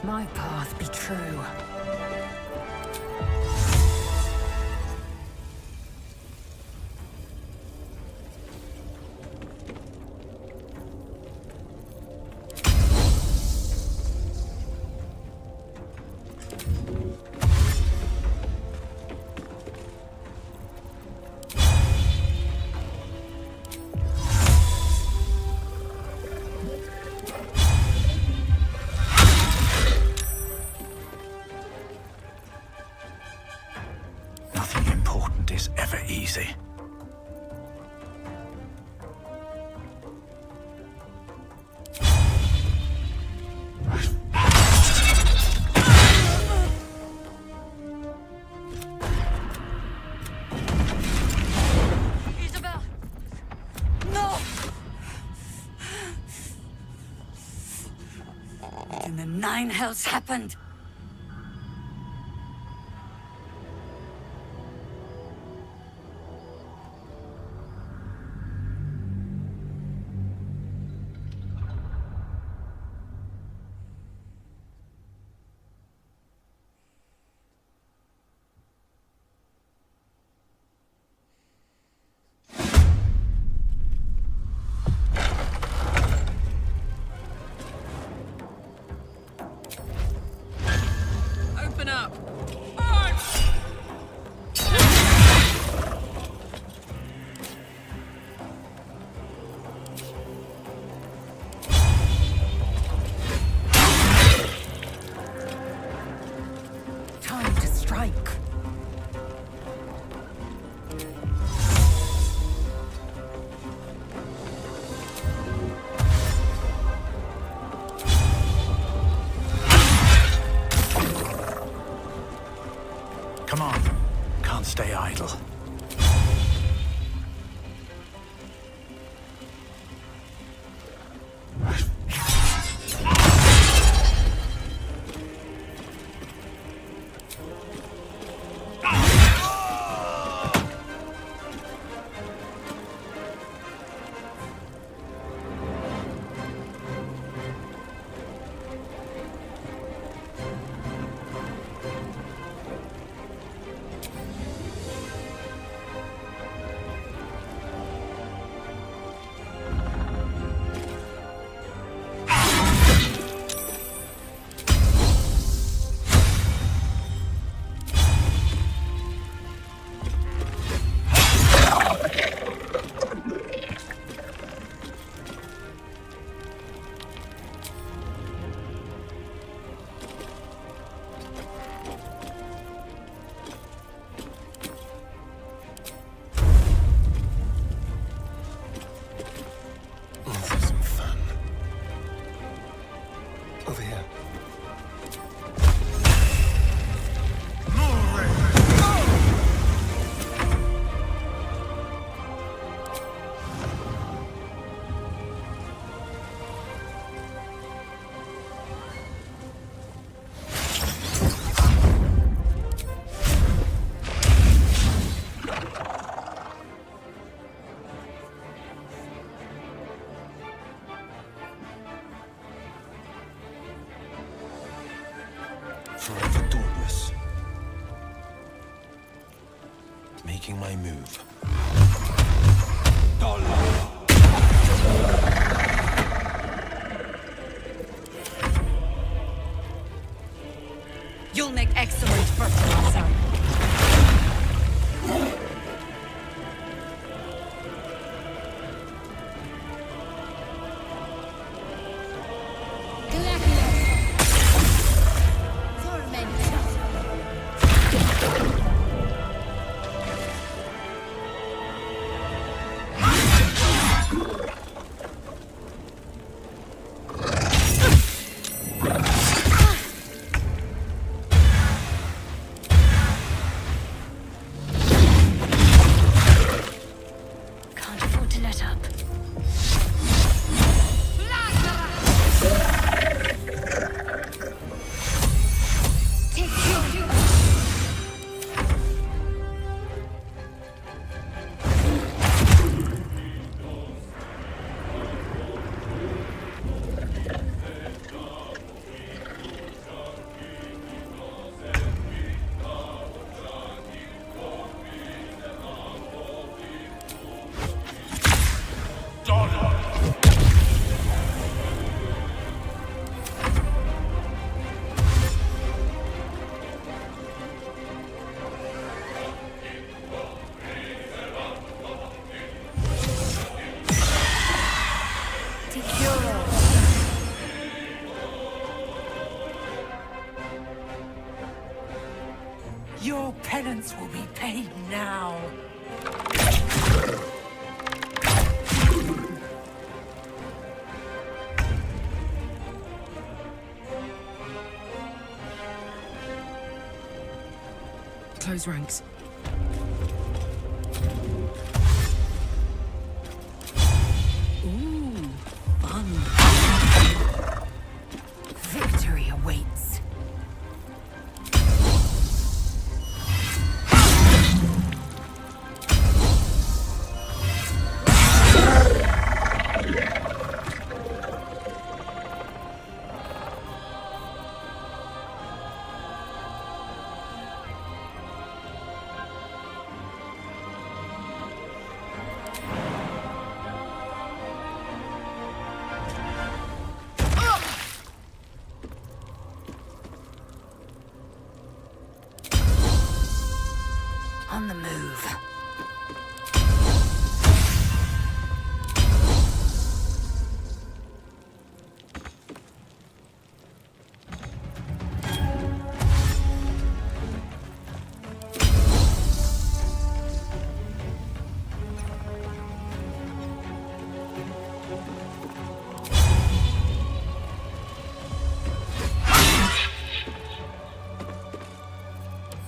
my path be true. Nothing important is ever easy. Isabel! No! And the nine hells happened. Open up. Time to strike. Come on. Can't stay idle. Let's have some fun. Over here. Forever dauntless. Making my move. You'll make excellent fertilizer. Your penance will be paid now. Close ranks. Ooh, fun. Victory awaits. On the move.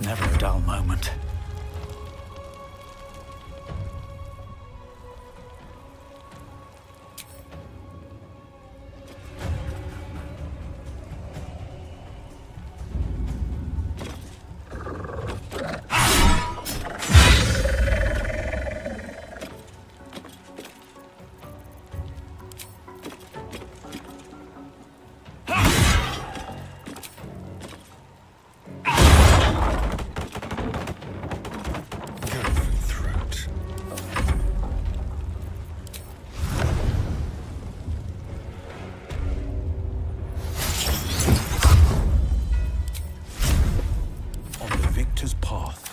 Never a dull moment. Victor's path.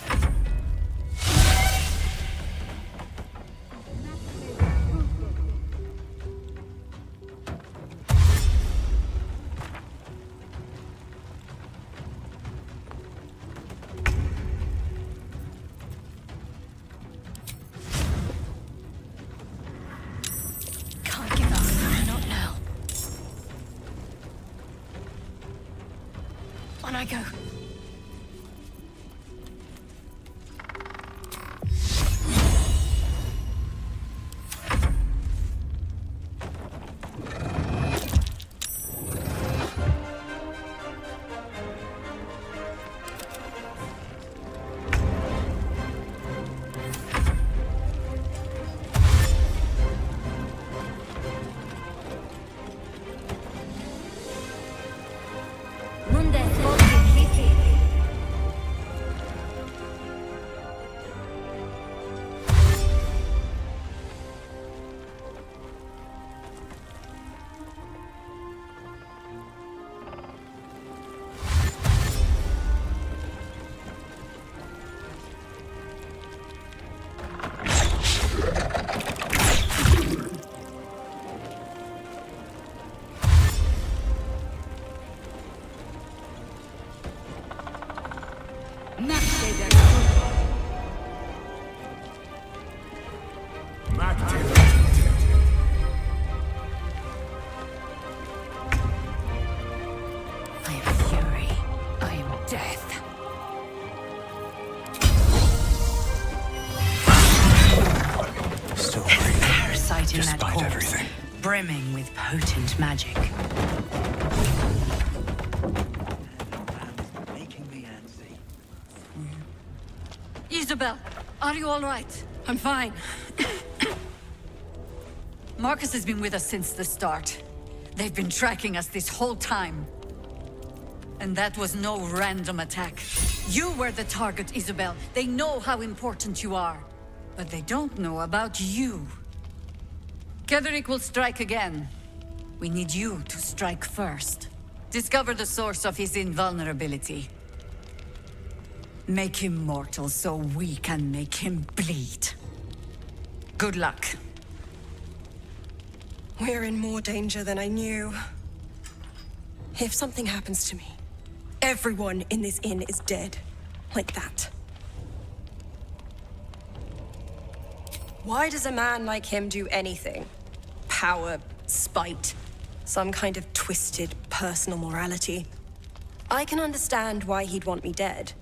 Can't give up. Not now. On I go. Despite everything. Brimming with potent magic. Isabel, are you all right? I'm fine. Marcus has been with us since the start. They've been tracking us this whole time. And that was no random attack. You were the target, Isabel. They know how important you are. But they don't know about you. Ketherick will strike again. We need you to strike first. Discover the source of his invulnerability. Make him mortal so we can make him bleed. Good luck. We're in more danger than I knew. If something happens to me, everyone in this inn is dead. Like that. Why does a man like him do anything? Power, spite, some kind of twisted personal morality. I can understand why he'd want me dead.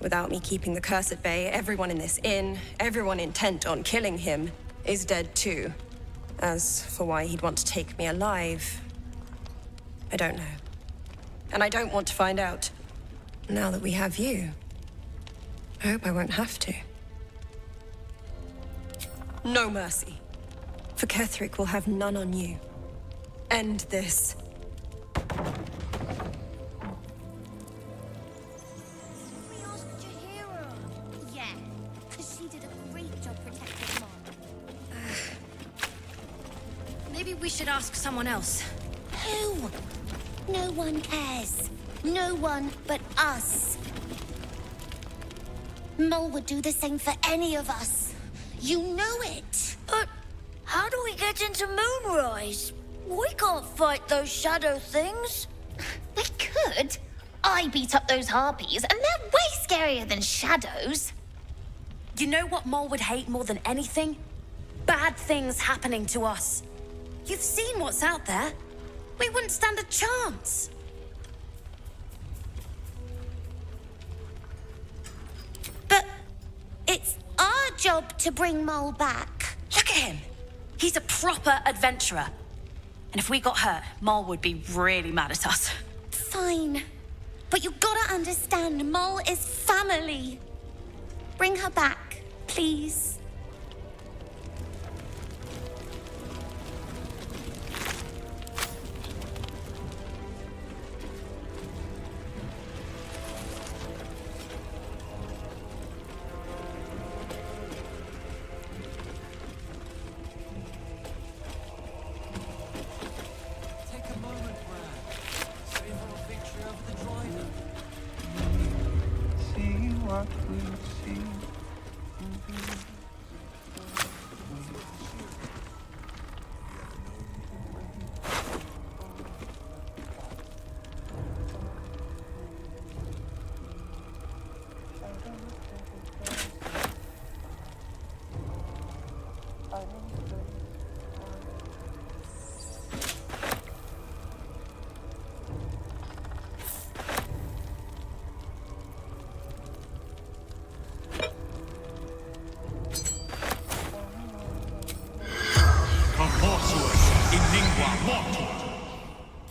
Without me keeping the curse at bay, everyone in this inn, everyone intent on killing him, is dead too. As for why he'd want to take me alive, I don't know. And I don't want to find out. Now that we have you, I hope I won't have to. No mercy. For Ketherick will have none on you. End this. Yeah, because she did a great job protecting Mom. Maybe we should ask someone else. Who? No one cares. No one but us. Mole would do the same for any of us. You know it. But how do we get into Moonrise? We can't fight those shadow things. We could. I beat up those harpies, and they're way scarier than shadows. You know what Mole would hate more than anything? Bad things happening to us. You've seen what's out there. We wouldn't stand a chance. But it's our job to bring Mole back. Look at him. He's a proper adventurer. And if we got hurt, Mole would be really mad at us. Fine. But you gotta understand, Mole is family. Bring her back, please.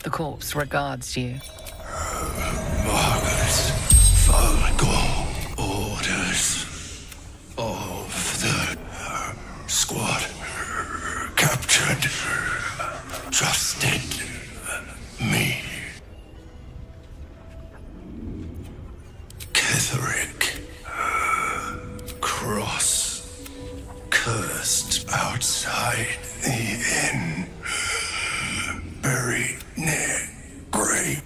The corpse regards you. Margaret's final orders of the squad captured, trusted me. Ketherick, cross, cursed outside the inn, buried near grave.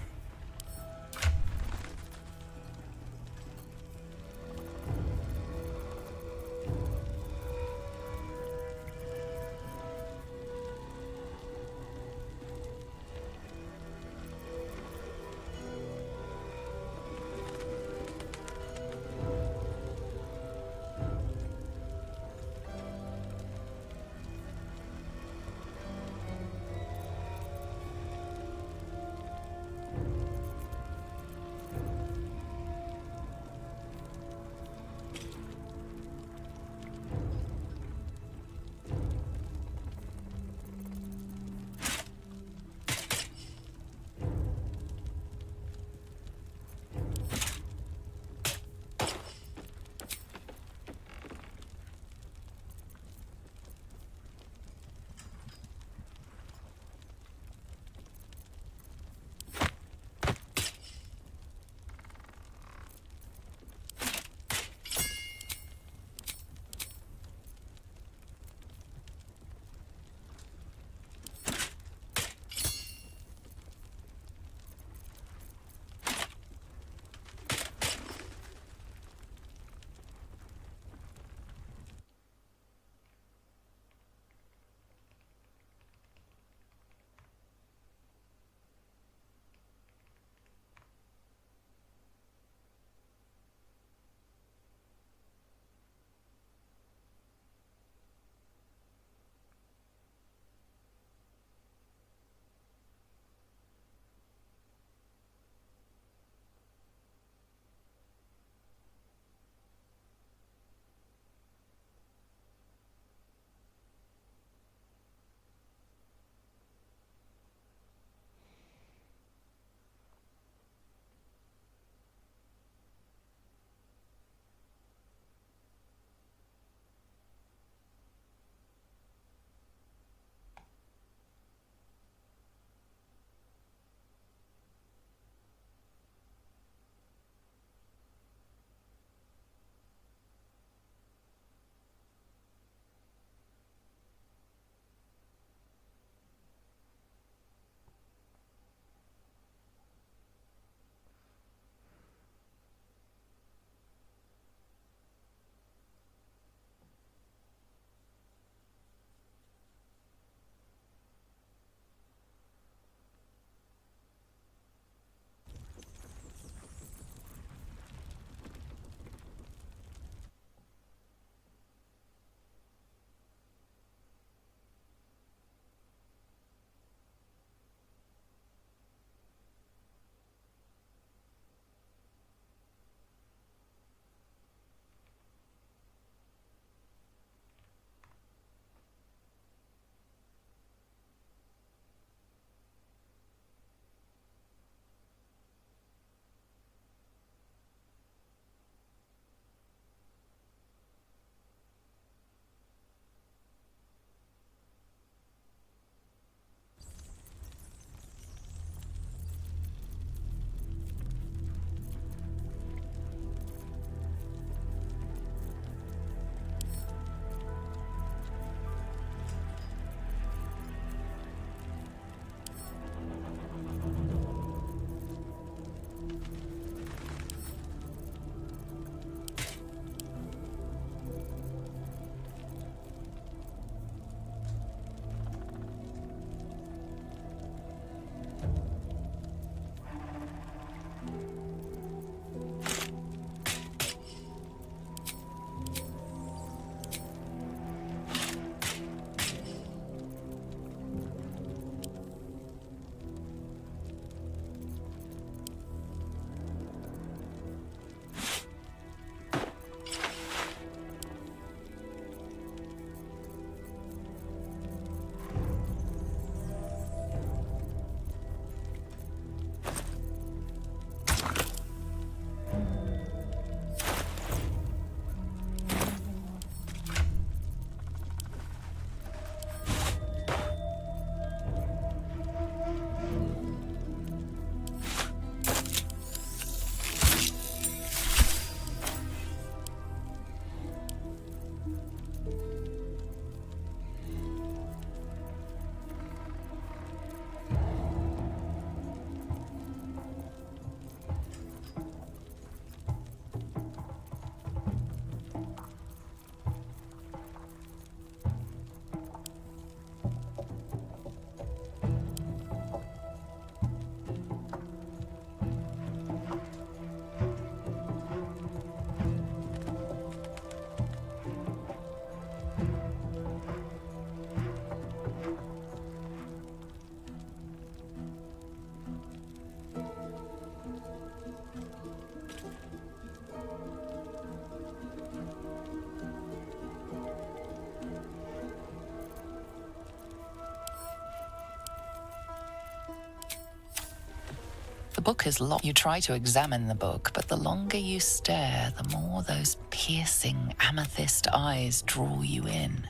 The book is locked. You try to examine the book, but the longer you stare, the more those piercing amethyst eyes draw you in.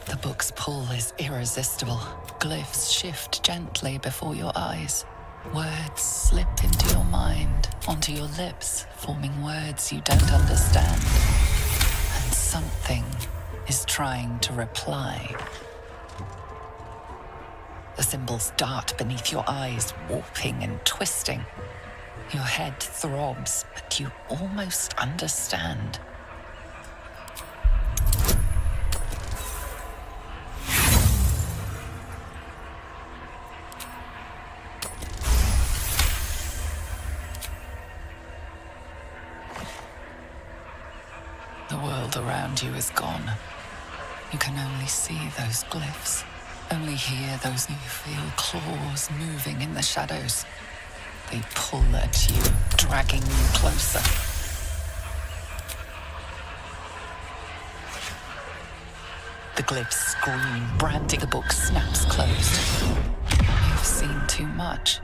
The book's pull is irresistible. Glyphs shift gently before your eyes. Words slip into your mind, onto your lips, forming words you don't understand. And something is trying to reply. The symbols dart beneath your eyes, warping and twisting. Your head throbs, but you almost understand. The world around you is gone. You can only see those glyphs. Only hear those. You feel claws moving in the shadows. They pull at you, dragging you closer. The glyphs scream, branding. The book snaps closed. You've seen too much.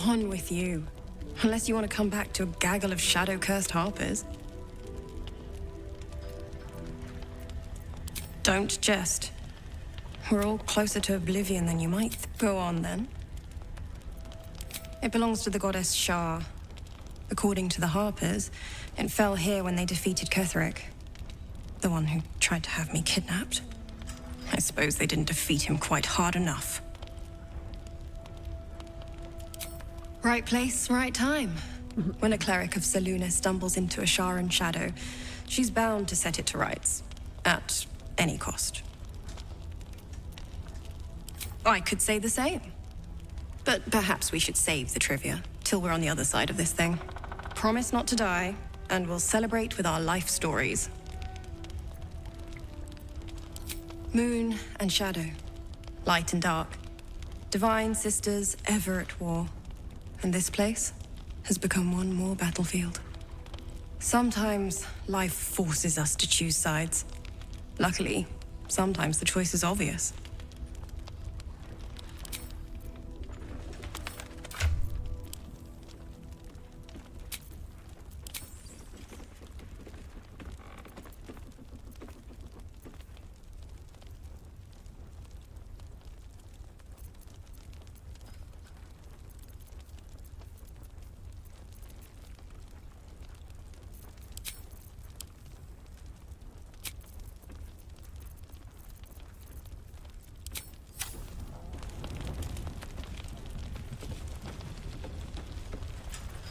On with you. Unless you want to come back to a gaggle of shadow-cursed harpers. Don't jest. We're all closer to oblivion than you might go on, then. It belongs to the goddess Shah. According to the harpers, it fell here when they defeated Ketheric. The one who tried to have me kidnapped. I suppose they didn't defeat him quite hard enough. Right place, right time. When a cleric of Selûne stumbles into a Sharan shadow, she's bound to set it to rights. At any cost. I could say the same. But perhaps we should save the trivia till we're on the other side of this thing. Promise not to die, and we'll celebrate with our life stories. Moon and shadow. Light and dark. Divine sisters ever at war. And this place has become one more battlefield. Sometimes life forces us to choose sides. Luckily, sometimes the choice is obvious.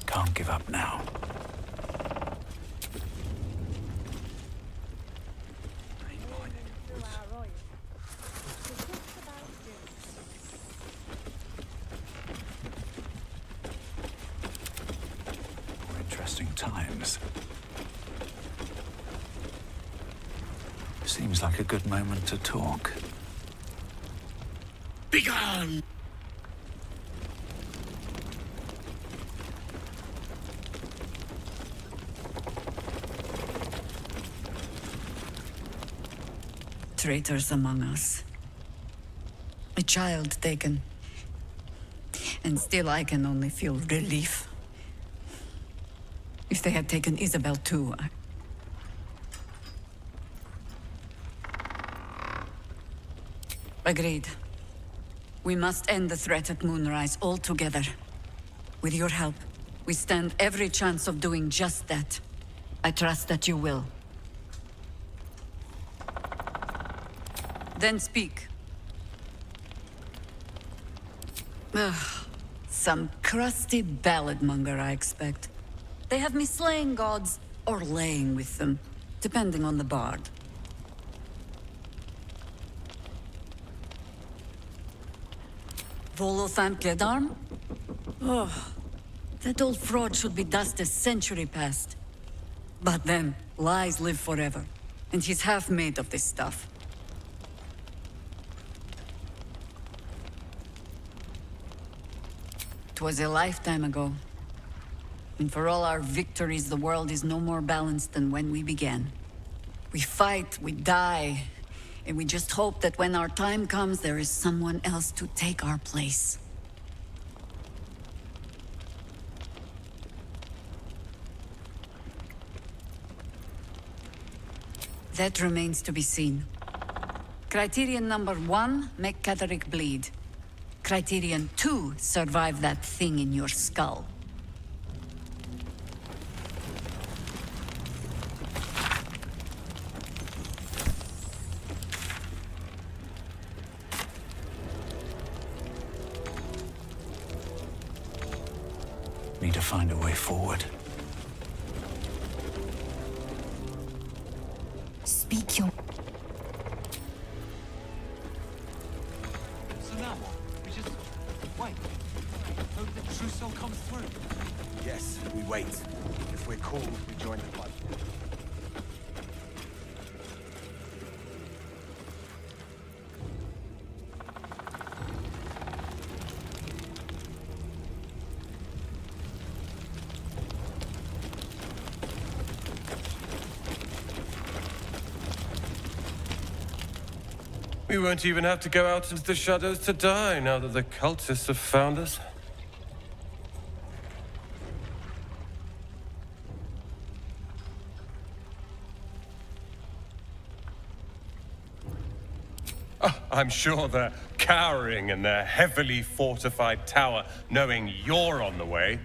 Can't give up now. More interesting times. Seems like a good moment to talk. Begone! Traitors among us. A child taken. And still I can only feel relief. If they had taken Isabel too, Agreed. We must end the threat at Moonrise altogether. With your help, we stand every chance of doing just that. I trust that you will. Then speak. Some crusty ballad monger, I expect. They have me slaying gods or laying with them, depending on the bard. Volothamp Gledarm? Oh, that old fraud should be dust a century past. But then, lies live forever, and he's half made of this stuff. 'Twas a lifetime ago. And for all our victories, the world is no more balanced than when we began. We fight, we die, and we just hope that when our time comes, there is someone else to take our place. That remains to be seen. Criterion number 1, make Ketherick bleed. Criterion 2, survive that thing in your skull. Need to find a way forward. Speak your... So now what? We just wait. Hope that Crinson comes through. Yes, we wait. If we're called, we join the blood. We won't even have to go out into the shadows to die now that the cultists have found us. Oh, I'm sure they're cowering in their heavily fortified tower, knowing you're on the way.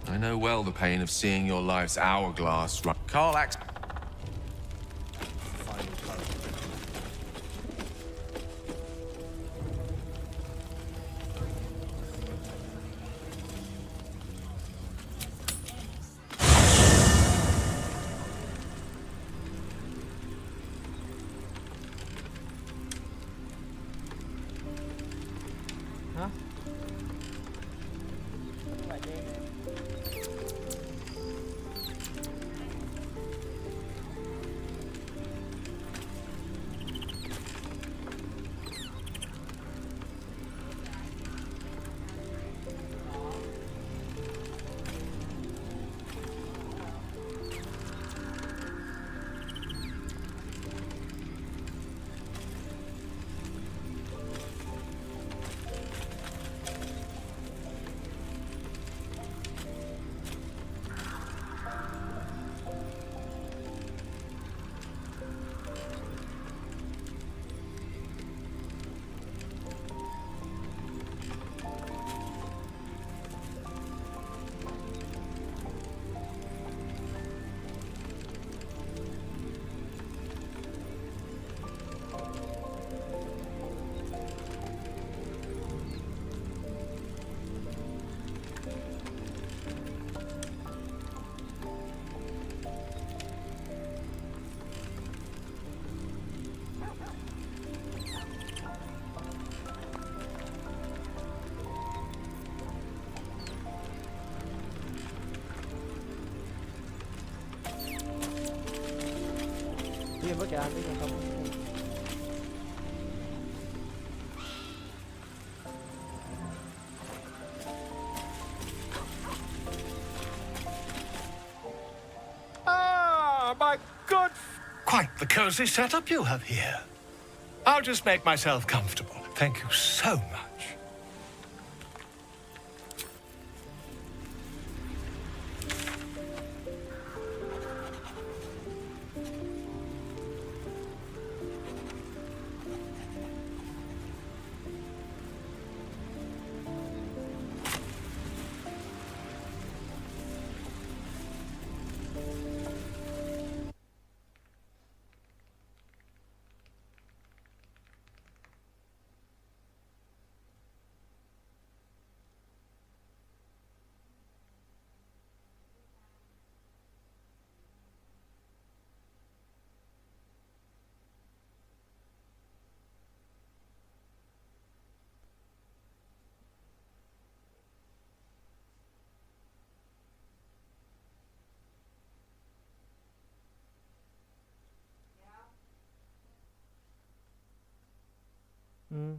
I know well the pain of seeing your life's hourglass run. Karlach's... coba kayak aneh nggak kamu? Ah, my good... Quite the cozy setup you have here. I'll just make myself comfortable. Thank you so much.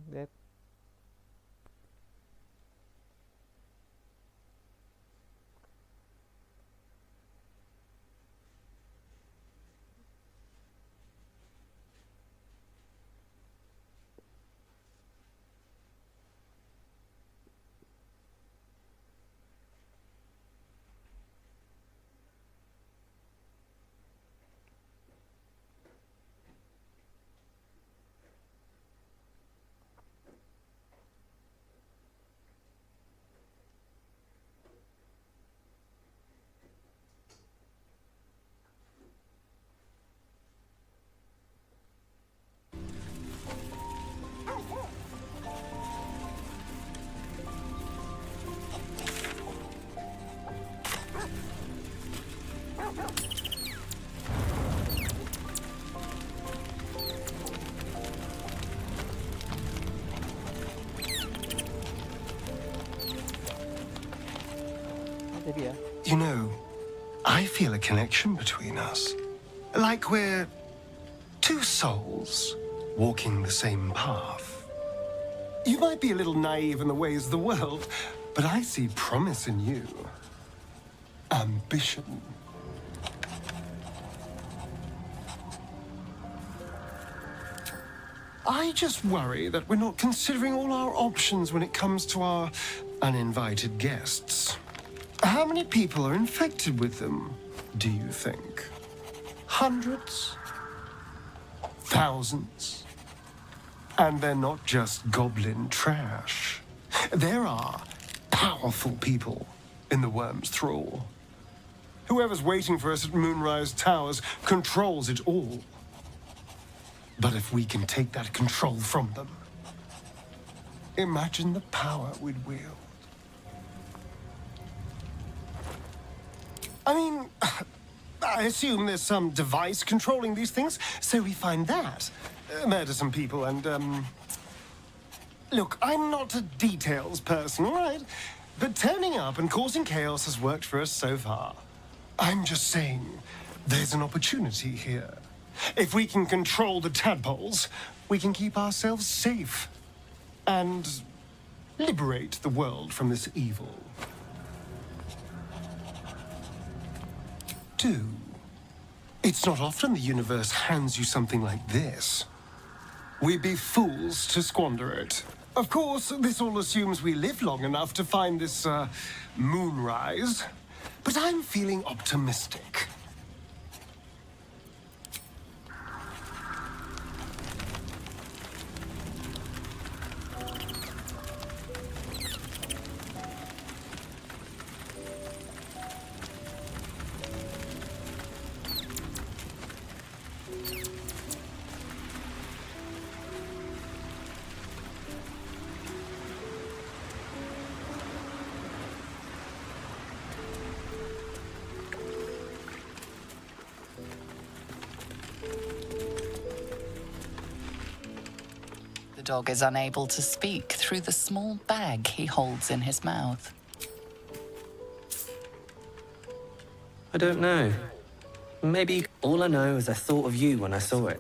Đẹp. You know, I feel a connection between us. Like we're two souls walking the same path. You might be a little naive in the ways of the world, but I see promise in you. Ambition. I just worry that we're not considering all our options when it comes to our uninvited guests. How many people are infected with them, do you think? Hundreds? Thousands? And they're not just goblin trash. There are powerful people in the worm's thrall. Whoever's waiting for us at Moonrise Towers controls it all. But if we can take that control from them, imagine the power we'd wield. I mean, I assume there's some device controlling these things, so we find that. Murder some people and, Look, I'm not a details person, all right? But turning up and causing chaos has worked for us so far. I'm just saying, there's an opportunity here. If we can control the tadpoles, we can keep ourselves safe. And liberate the world from this evil. It's not often the universe hands you something like this. We'd be fools to squander it. Of course, this all assumes we live long enough to find this, moonrise. But I'm feeling optimistic. The dog is unable to speak through the small bag he holds in his mouth. I don't know. Maybe All I know is I thought of you when I saw it.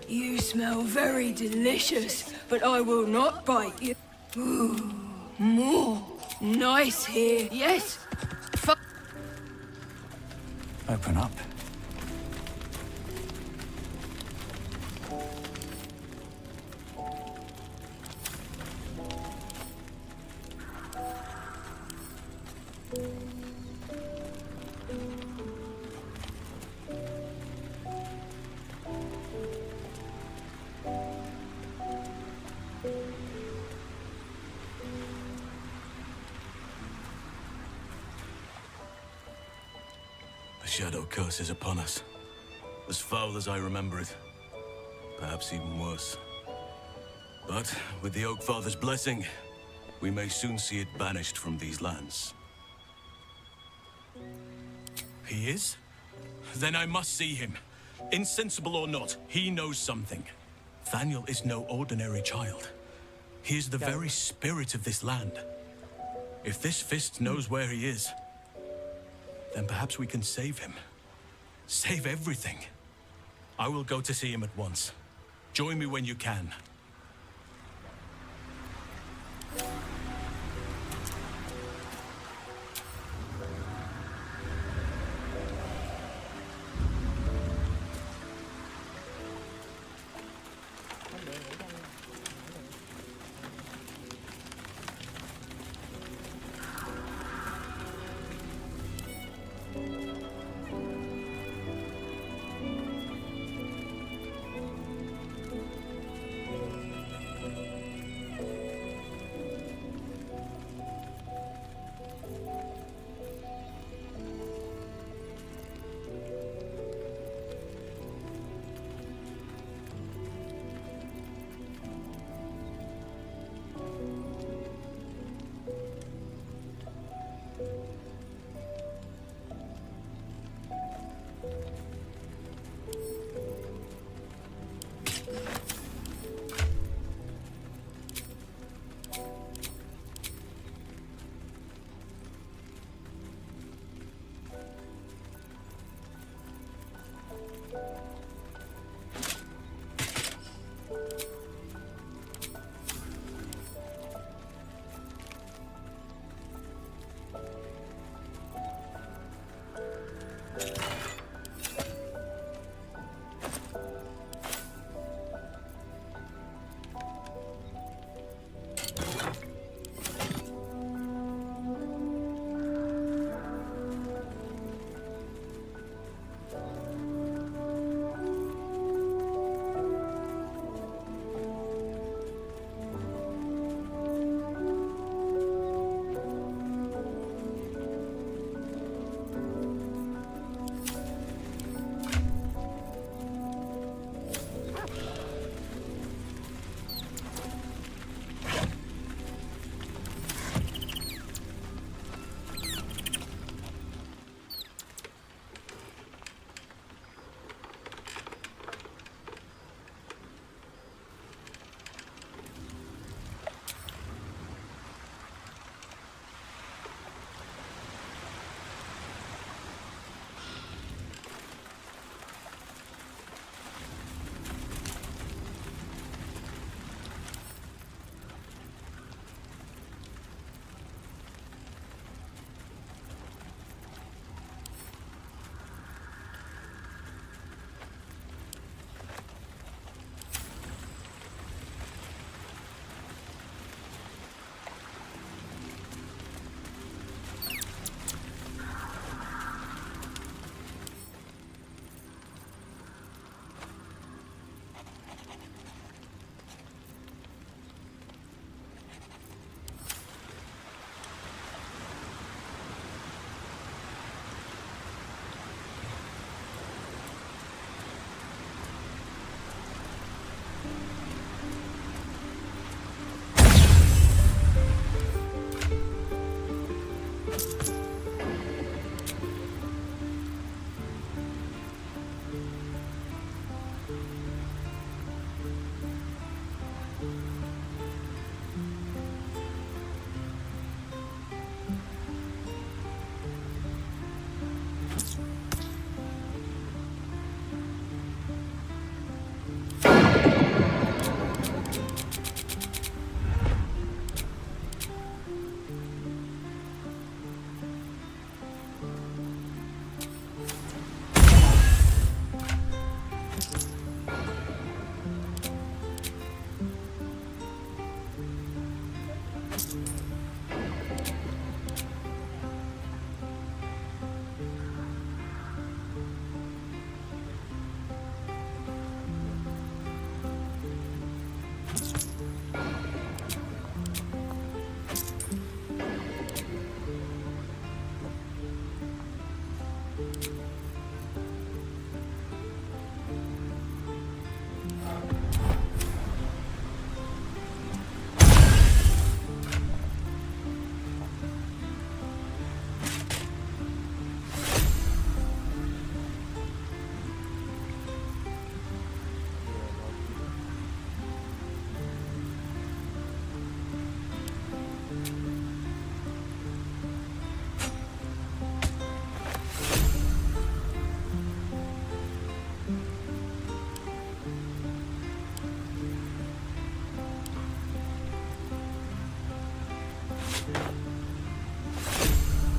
You smell very delicious, but I will not bite you. Ooh, more. Nice here. Yes. Open up. The Shadow Curse is upon us. As foul as I remember it. Perhaps even worse. But with the Oak Father's blessing, we may soon see it banished from these lands. He is? Then I must see him. Insensible or not, he knows something. Thaniel is no ordinary child. He is the very spirit of this land. If this fist knows where he is, then perhaps we can save him. Save everything. I will go to see him at once. Join me when you can.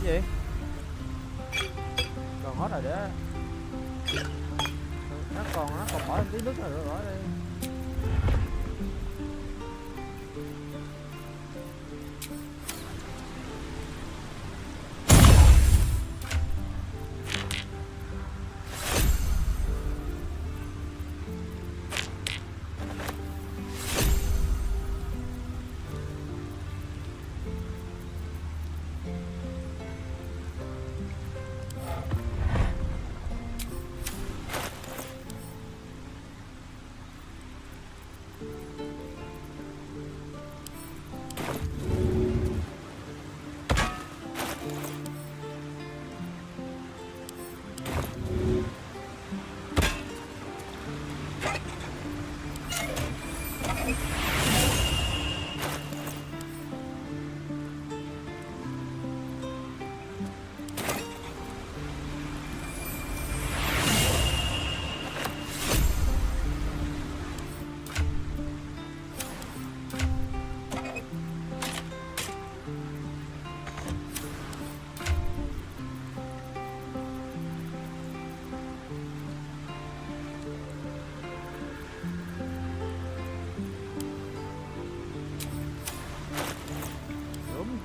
gì? Còn hết rồi để nó còn bỏ thêm tí nước nữa rồi đi.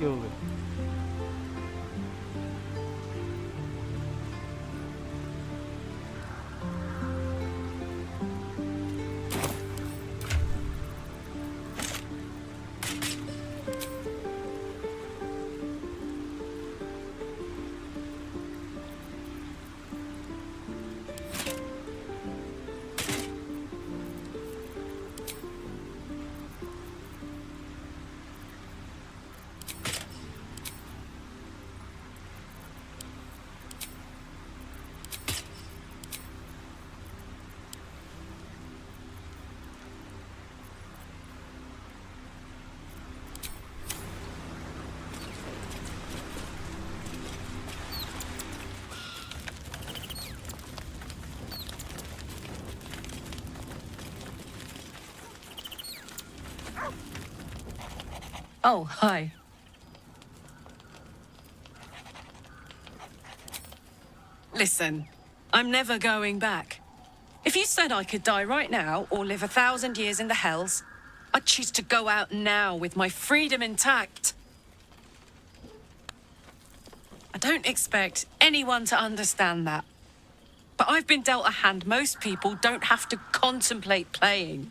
Chưa kìa. Oh, hi. Listen, I'm never going back. If you said I could die right now or live 1,000 years in the hells, I'd choose to go out now with my freedom intact. I don't expect anyone to understand that. But I've been dealt a hand most people don't have to contemplate playing.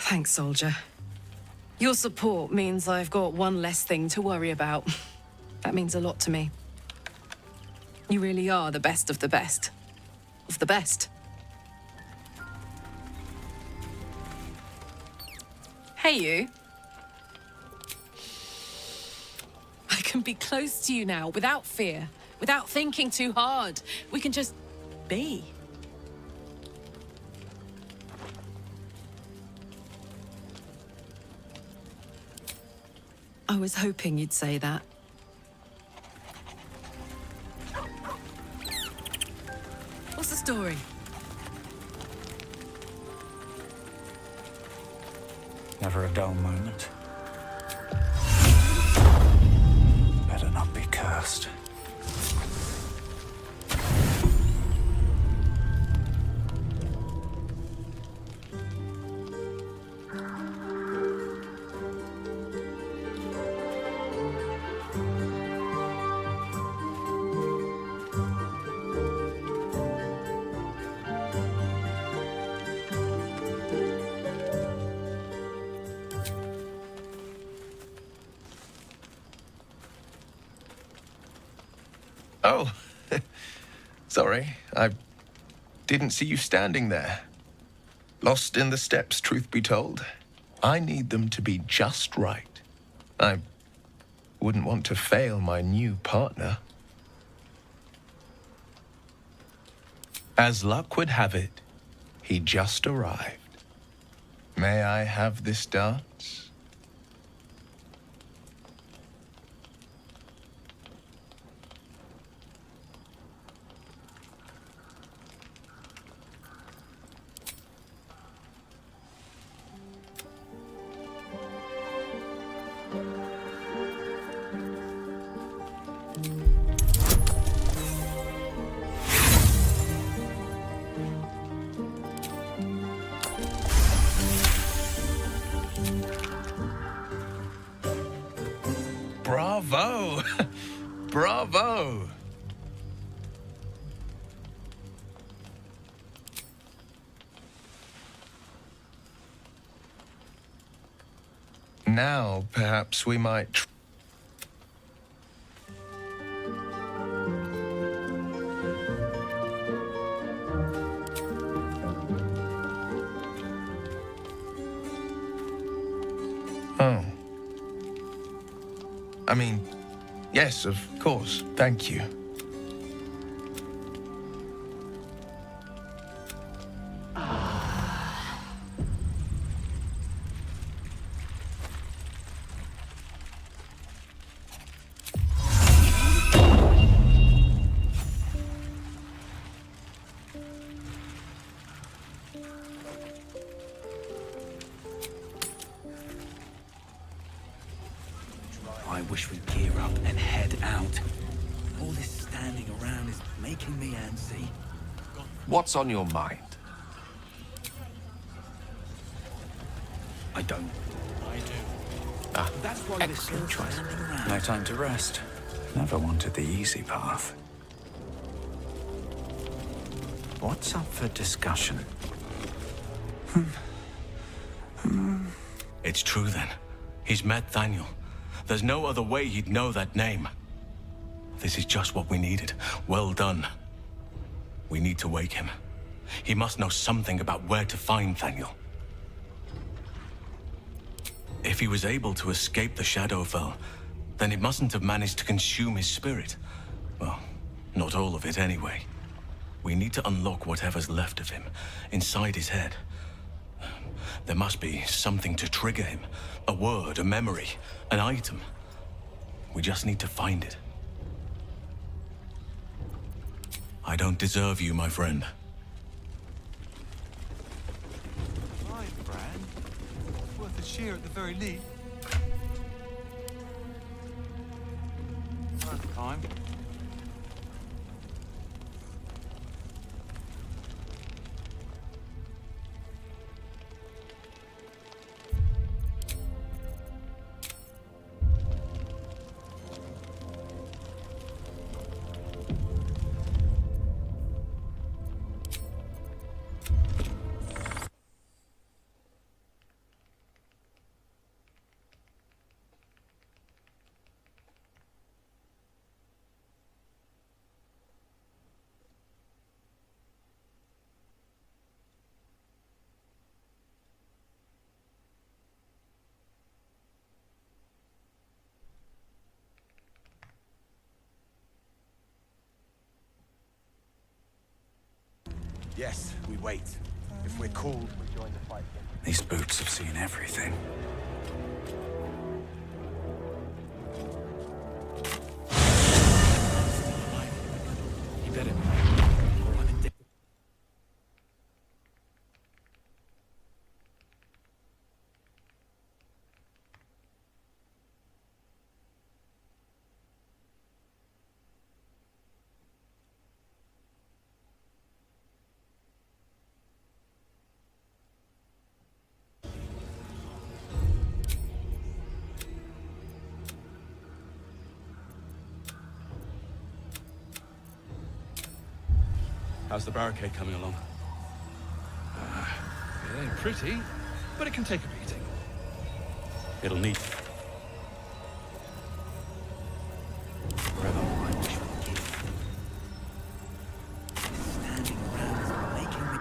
Thanks, soldier. Your support means I've got one less thing to worry about. That means a lot to me. You really are the best of the best. Of the best. Hey, you. I can be close to you now, without fear, without thinking too hard. We can just be. I was hoping you'd say that. What's the story? Never a dull moment. Better not be cursed. Oh, sorry. I didn't see you standing there. Lost in the steps, truth be told. I need them to be just right. I wouldn't want to fail my new partner. As luck would have it, he just arrived. May I have this dance? Now, perhaps we might... Oh. I mean, yes, of course. Thank you. I wish we'd gear up and head out. All this standing around is making me antsy. What's on your mind? I don't. I do. Ah, That's why excellent choice. standing around. No time to rest. Never wanted the easy path. What's up for discussion? It's true then. He's met Daniel. There's no other way he'd know that name. This is just what we needed. Well done. We need to wake him. He must know something about where to find Daniel. If he was able to escape the Shadowfell, then it mustn't have managed to consume his spirit. Well, not all of it anyway. We need to unlock whatever's left of him, inside his head. There must be something to trigger him. A word, a memory, an item. We just need to find it. I don't deserve you, my friend. Right, Bran. Worth a cheer at the very least. First time. Yes, we wait. If we're called, we join the fight. These boots have seen everything. You better. How's the barricade coming along? It ain't pretty, but it can take a beating. It'll need... Standing around is making me...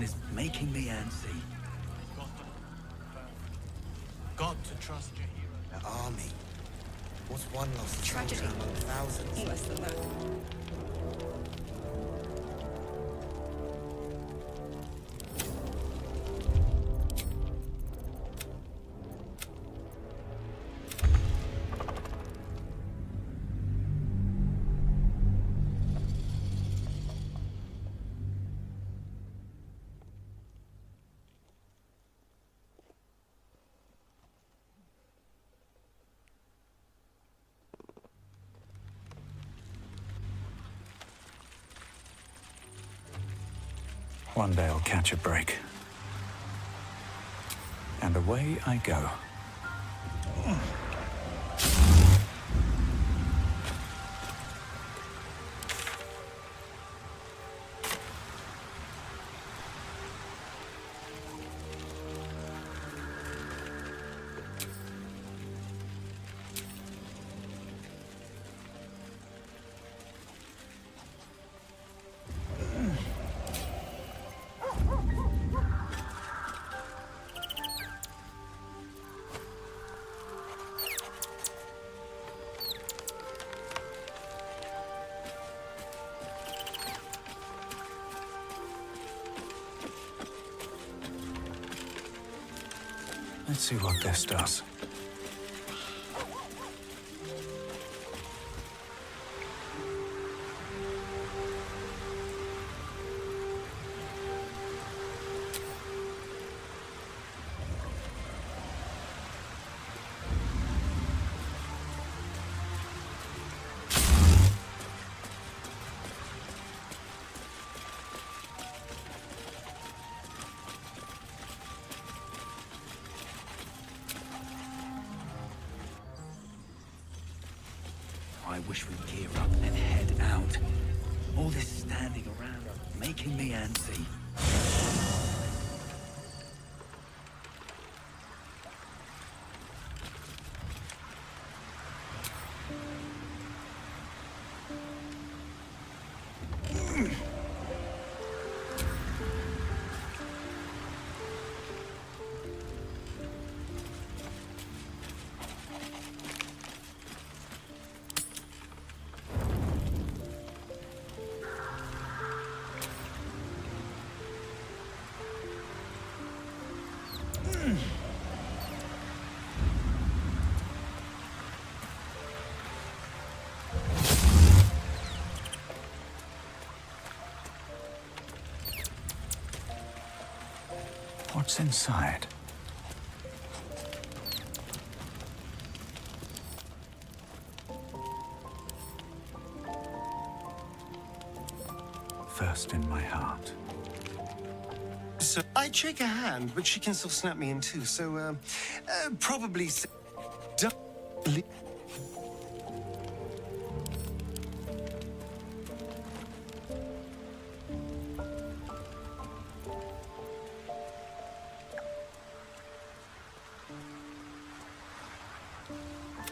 around is making me antsy. Got to trust your hero. An army. What's one lost soldier among thousands? Less than that. One day I'll catch a break. And away I go. Let's see what this does. I wish we'd gear up and head out. All this standing around making me antsy. What's inside? Thirst in my heart. So I'd shake her hand, but she can still snap me in two. So, probably.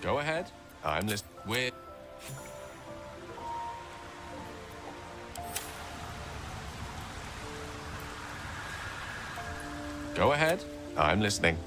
Go ahead. I'm listening. We're... Go ahead. I'm listening.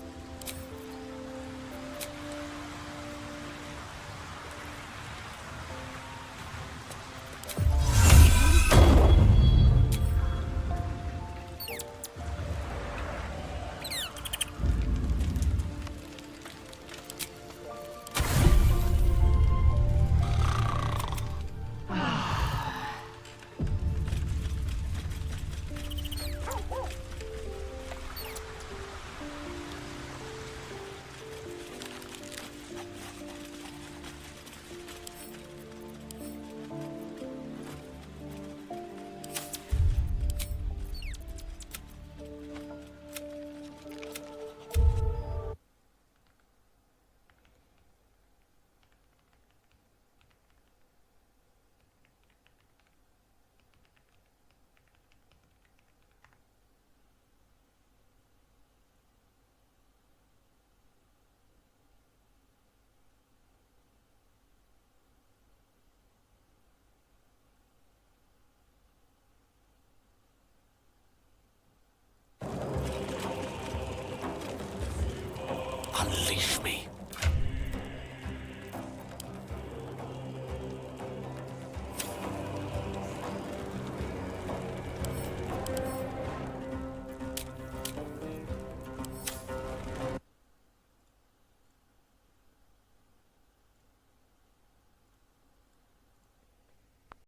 Unleash me.